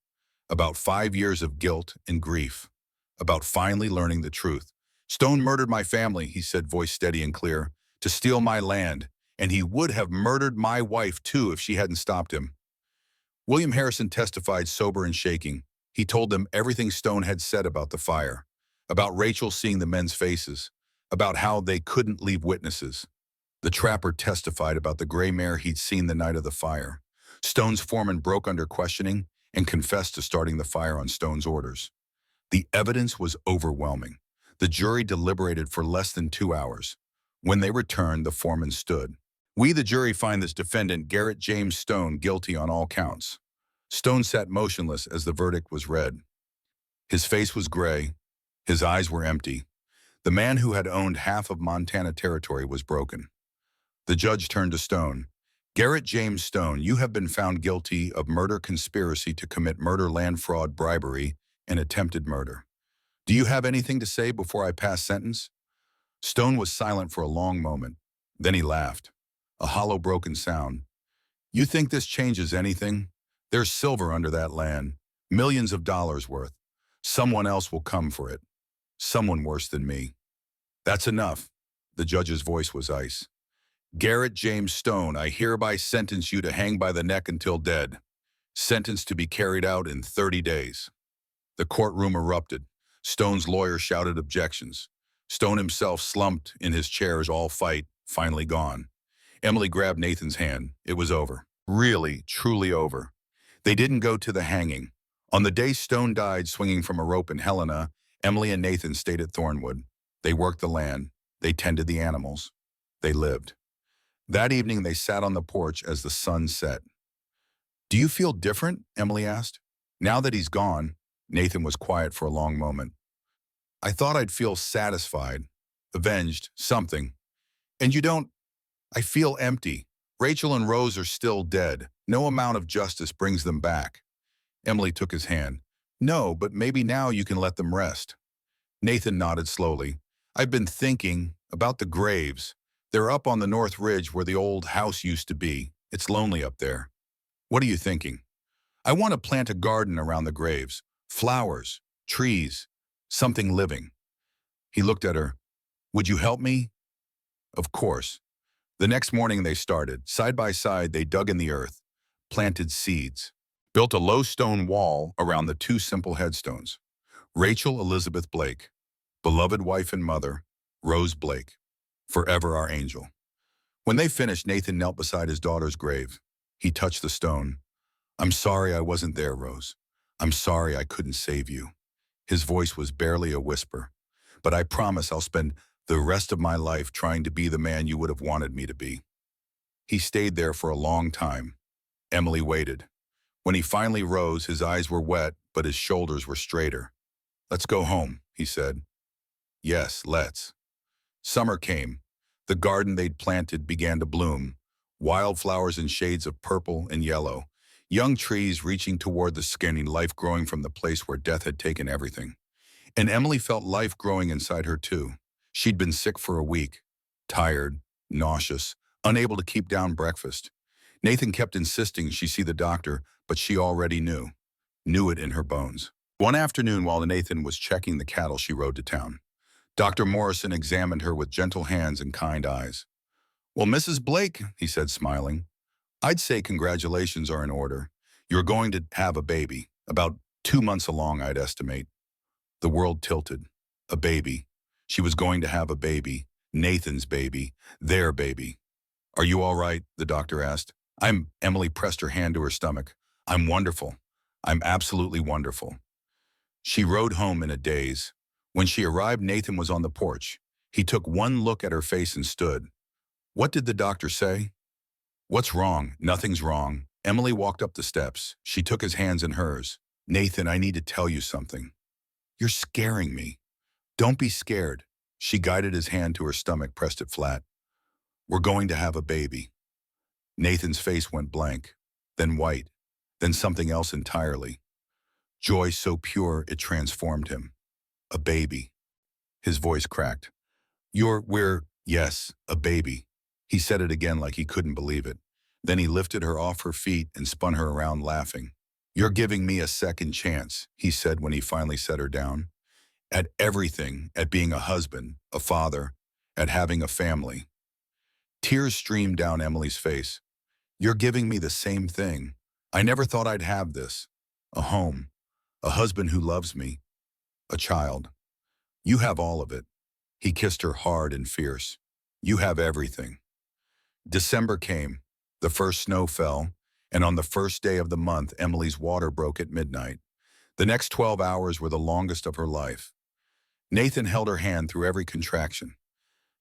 about 5 years of guilt and grief, about finally learning the truth. "Stone murdered my family," he said, voice steady and clear, "to steal my land, and he would have murdered my wife too if she hadn't stopped him." William Harrison testified, sober and shaking. He told them everything Stone had said about the fire, about Rachel seeing the men's faces, about how they couldn't leave witnesses. The trapper testified about the gray mare he'd seen the night of the fire. Stone's foreman broke under questioning and confessed to starting the fire on Stone's orders. The evidence was overwhelming. The jury deliberated for less than 2 hours. When they returned, the foreman stood. "We, the jury, find this defendant, Garrett James Stone, guilty on all counts." Stone sat motionless as the verdict was read. His face was gray. His eyes were empty. The man who had owned half of Montana territory was broken. The judge turned to Stone. "Garrett James Stone, you have been found guilty of murder, conspiracy to commit murder, land fraud, bribery, and attempted murder. Do you have anything to say before I pass sentence?" Stone was silent for a long moment. Then he laughed. A hollow, broken sound. "You think this changes anything? There's silver under that land. Millions of dollars worth. Someone else will come for it. Someone worse than me." "That's enough." The judge's voice was ice. "Garrett James Stone, I hereby sentence you to hang by the neck until dead. Sentence to be carried out in 30 days. The courtroom erupted. Stone's lawyer shouted objections. Stone himself slumped in his chair as all fight finally gone. Emily grabbed Nathan's hand. It was over. Really, truly over. They didn't go to the hanging. On the day Stone died swinging from a rope in Helena, Emily and Nathan stayed at Thornwood. They worked the land. They tended the animals. They lived. That evening they sat on the porch as the sun set. "Do you feel different?" Emily asked. "Now that he's gone." Nathan was quiet for a long moment. "I thought I'd feel satisfied, avenged, something. And you don't. I feel empty. Rachel and Rose are still dead. No amount of justice brings them back." Emily took his hand. "No, but maybe now you can let them rest." Nathan nodded slowly. "I've been thinking about the graves. They're up on the North Ridge where the old house used to be. It's lonely up there." "What are you thinking?" "I want to plant a garden around the graves. Flowers, trees, something living." He looked at her. "Would you help me?" "Of course." The next morning they started. Side by side they dug in the earth, planted seeds, built a low stone wall around the two simple headstones. Rachel Elizabeth Blake, beloved wife and mother, Rose Blake, forever our angel. When they finished, Nathan knelt beside his daughter's grave. He touched the stone. "I'm sorry I wasn't there, Rose. I'm sorry I couldn't save you." His voice was barely a whisper. "But I promise I'll spend the rest of my life trying to be the man you would have wanted me to be." He stayed there for a long time. Emily waited. When he finally rose, his eyes were wet, but his shoulders were straighter. "Let's go home," he said. "Yes, let's." Summer came. The garden they'd planted began to bloom. Wildflowers in shades of purple and yellow. Young trees reaching toward the skinny, life growing from the place where death had taken everything. And Emily felt life growing inside her too. She'd been sick for a week. Tired, nauseous, unable to keep down breakfast. Nathan kept insisting she see the doctor, but she already knew it in her bones. One afternoon while Nathan was checking the cattle she rode to town, Dr. Morrison examined her with gentle hands and kind eyes. "Well, Mrs. Blake," he said, smiling, "I'd say congratulations are in order. You're going to have a baby, about 2 months along, I'd estimate." The world tilted. A baby. She was going to have a baby. Nathan's baby. Their baby. "Are you all right?" the doctor asked. Emily pressed her hand to her stomach. "I'm wonderful. I'm absolutely wonderful." She rode home in a daze. When she arrived, Nathan was on the porch. He took one look at her face and stood. "What did the doctor say?" "What's wrong?" "Nothing's wrong." Emily walked up the steps. She took his hands in hers. "Nathan, I need to tell you something." "You're scaring me." "Don't be scared." She guided his hand to her stomach, pressed it flat. "We're going to have a baby." Nathan's face went blank, then white, then something else entirely. Joy so pure it transformed him. "A baby." His voice cracked. Yes, a baby." He said it again like he couldn't believe it. Then he lifted her off her feet and spun her around, laughing. "You're giving me a second chance," he said when he finally set her down. "At everything, at being a husband, a father, at having a family." Tears streamed down Emily's face. "You're giving me the same thing. I never thought I'd have this. A home, a husband who loves me, a child. You have all of it." He kissed her hard and fierce. "You have everything." December came. The first snow fell, and on the first day of the month, Emily's water broke at midnight. The next 12 hours were the longest of her life. Nathan held her hand through every contraction.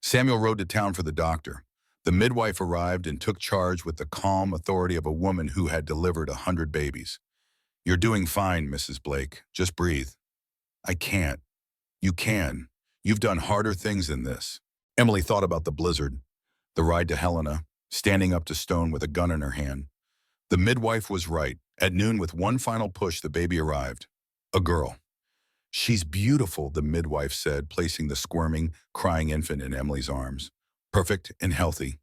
Samuel rode to town for the doctor. The midwife arrived and took charge with the calm authority of a woman who had delivered 100 babies. "You're doing fine, Mrs. Blake. Just breathe." "I can't." "You can. You've done harder things than this." Emily thought about the blizzard, the ride to Helena, standing up to Stone with a gun in her hand. The midwife was right. At noon, with one final push, the baby arrived. A girl. "She's beautiful," the midwife said, placing the squirming, crying infant in Emily's arms. "Perfect and healthy."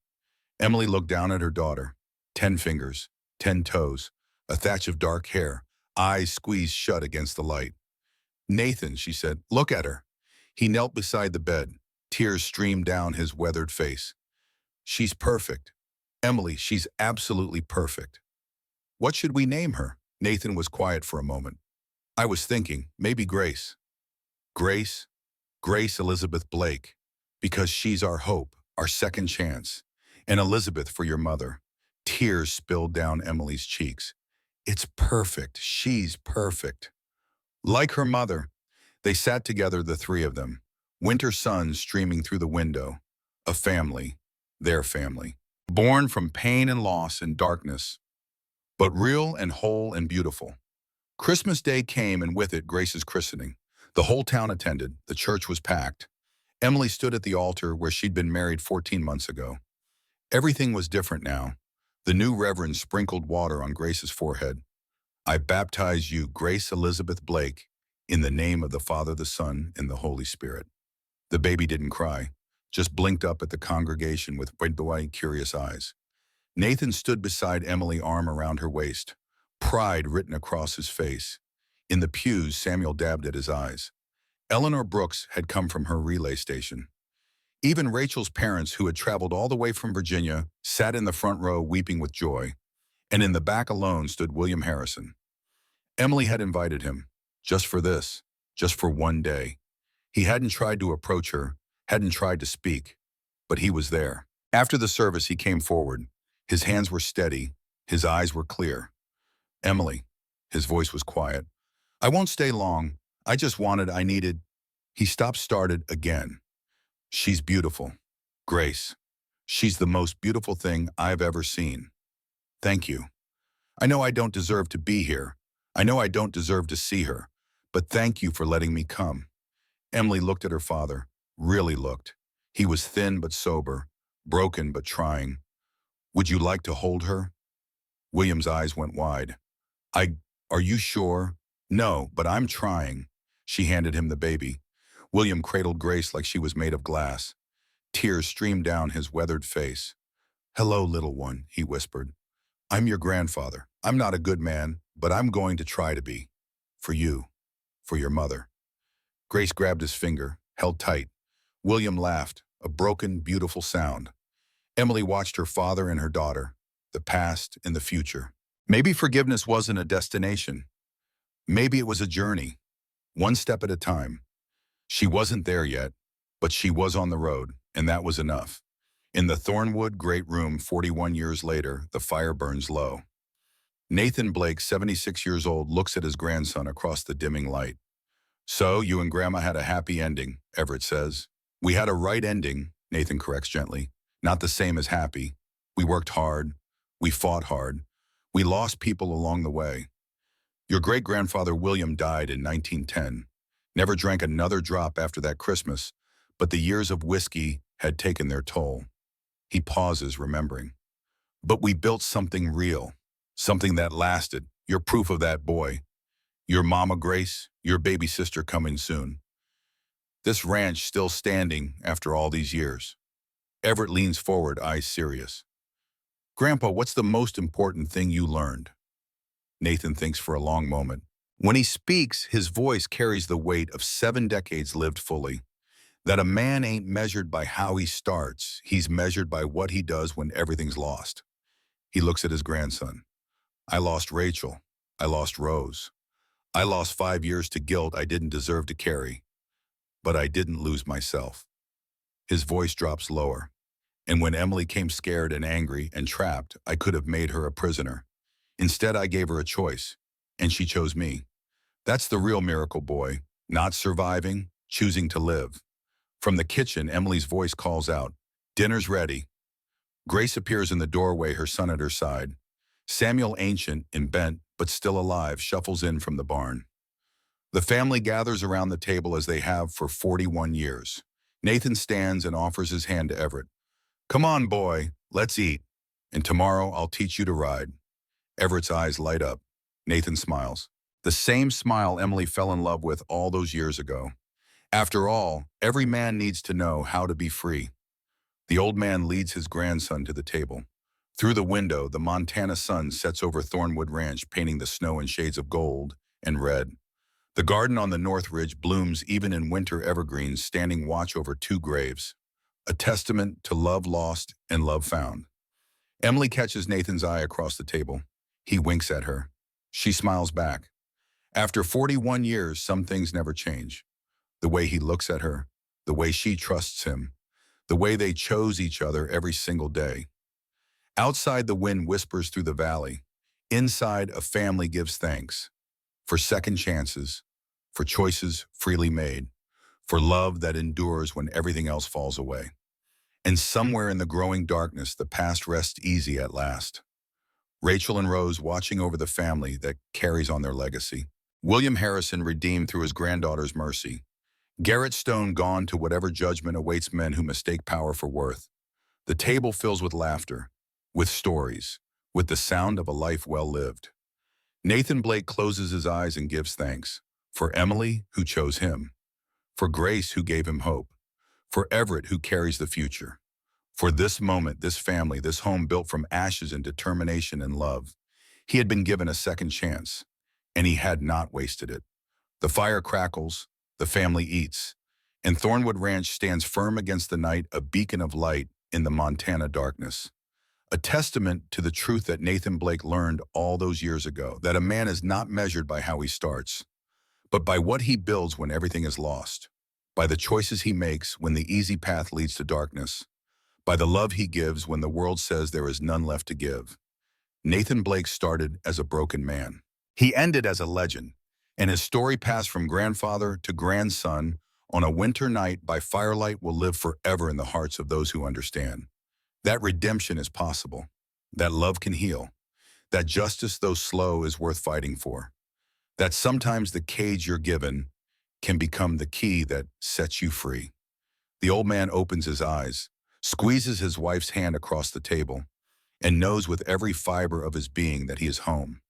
Emily looked down at her daughter. 10 fingers, 10 toes, a thatch of dark hair, eyes squeezed shut against the light. "Nathan," she said, "look at her." He knelt beside the bed. Tears streamed down his weathered face. "She's perfect. Emily, she's absolutely perfect." "What should we name her?" Nathan was quiet for a moment. "I was thinking, maybe Grace." "Grace? Grace Elizabeth Blake. Because she's our hope, our second chance. And Elizabeth for your mother." Tears spilled down Emily's cheeks. "It's perfect. She's perfect." Like her mother, they sat together, the three of them. Winter sun streaming through the window. A family, their family. Born from pain and loss and darkness, but real and whole and beautiful. Christmas Day came, and with it, Grace's christening. The whole town attended. The church was packed. Emily stood at the altar where she'd been married 14 months ago. Everything was different now. The new reverend sprinkled water on Grace's forehead. "I baptize you, Grace Elizabeth Blake, in the name of the Father, the Son, and the Holy Spirit." The baby didn't cry, just blinked up at the congregation with wide, curious eyes. Nathan stood beside Emily, arm around her waist, pride written across his face. In the pews, Samuel dabbed at his eyes. Eleanor Brooks had come from her relay station. Even Rachel's parents, who had traveled all the way from Virginia, sat in the front row weeping with joy. And in the back alone stood William Harrison. Emily had invited him, just for this, just for one day. He hadn't tried to approach her, hadn't tried to speak, but he was there. After the service, he came forward. His hands were steady, his eyes were clear. "Emily," his voice was quiet. "I won't stay long. I needed." He stopped, started again. "She's beautiful. Grace. She's the most beautiful thing I've ever seen. Thank you. I know I don't deserve to be here. I know I don't deserve to see her. But thank you for letting me come." Emily looked at her father, really looked. He was thin but sober, broken but trying. "Would you like to hold her?" William's eyes went wide. Are you sure?" "No, but I'm trying." She handed him the baby. William cradled Grace like she was made of glass. Tears streamed down his weathered face. "Hello, little one," he whispered. "I'm your grandfather. I'm not a good man, but I'm going to try to be. For you. For your mother." Grace grabbed his finger, held tight. William laughed, a broken, beautiful sound. Emily watched her father and her daughter, the past and the future. Maybe forgiveness wasn't a destination. Maybe it was a journey, one step at a time. She wasn't there yet, but she was on the road, and that was enough. In the Thornwood Great Room, 41 years later, the fire burns low. Nathan Blake, 76 years old, looks at his grandson across the dimming light. "So, you and Grandma had a happy ending," Everett says. "We had a right ending," Nathan corrects gently. "Not the same as happy. We worked hard. We fought hard. We lost people along the way. Your great-grandfather William died in 1910. Never drank another drop after that Christmas, but the years of whiskey had taken their toll." He pauses, remembering. "But we built something real, something that lasted. You're proof of that, boy. Your mama Grace, your baby sister coming soon. This ranch still standing after all these years." Everett leans forward, eyes serious. "Grandpa, what's the most important thing you learned?" Nathan thinks for a long moment. When he speaks, his voice carries the weight of 7 decades lived fully. That a man ain't measured by how he starts, he's measured by what he does when everything's lost. He looks at his grandson. "I lost Rachel. I lost Rose. I lost 5 years to guilt I didn't deserve to carry. But I didn't lose myself." His voice drops lower. "And when Emily came scared and angry and trapped, I could have made her a prisoner. Instead, I gave her a choice, and she chose me. That's the real miracle, boy. Not surviving, choosing to live. From the kitchen, Emily's voice calls out, "Dinner's ready." Grace appears in the doorway, her son at her side. Samuel, ancient and bent, but still alive, shuffles in from the barn. The family gathers around the table as they have for 41 years. Nathan stands and offers his hand to Everett. "Come on, boy, let's eat. And tomorrow I'll teach you to ride." Everett's eyes light up. Nathan smiles. The same smile Emily fell in love with all those years ago. After all, every man needs to know how to be free. The old man leads his grandson to the table. Through the window, the Montana sun sets over Thornwood Ranch, painting the snow in shades of gold and red. The garden on the North Ridge blooms even in winter evergreens, standing watch over two graves, a testament to love lost and love found. Emily catches Nathan's eye across the table. He winks at her. She smiles back. After 41 years, some things never change. The way he looks at her, the way she trusts him, the way they chose each other every single day. Outside, the wind whispers through the valley. Inside, a family gives thanks for second chances, for choices freely made, for love that endures when everything else falls away. And somewhere in the growing darkness, the past rests easy at last. Rachel and Rose watching over the family that carries on their legacy. William Harrison redeemed through his granddaughter's mercy. Garrett Stone gone to whatever judgment awaits men who mistake power for worth. The table fills with laughter, with stories, with the sound of a life well lived. Nathan Blake closes his eyes and gives thanks. For Emily, who chose him. For Grace, who gave him hope. For Everett, who carries the future. For this moment, this family, this home built from ashes and determination and love. He had been given a second chance, and he had not wasted it. The fire crackles, the family eats, and Thornwood Ranch stands firm against the night, a beacon of light in the Montana darkness. A testament to the truth that Nathan Blake learned all those years ago, that a man is not measured by how he starts, but by what he builds when everything is lost, by the choices he makes when the easy path leads to darkness, by the love he gives when the world says there is none left to give. Nathan Blake started as a broken man. He ended as a legend, and his story passed from grandfather to grandson on a winter night by firelight will live forever in the hearts of those who understand. That redemption is possible, that love can heal, that justice, though slow, is worth fighting for, that sometimes the cage you're given can become the key that sets you free. The old man opens his eyes, squeezes his wife's hand across the table, and knows with every fiber of his being that he is home.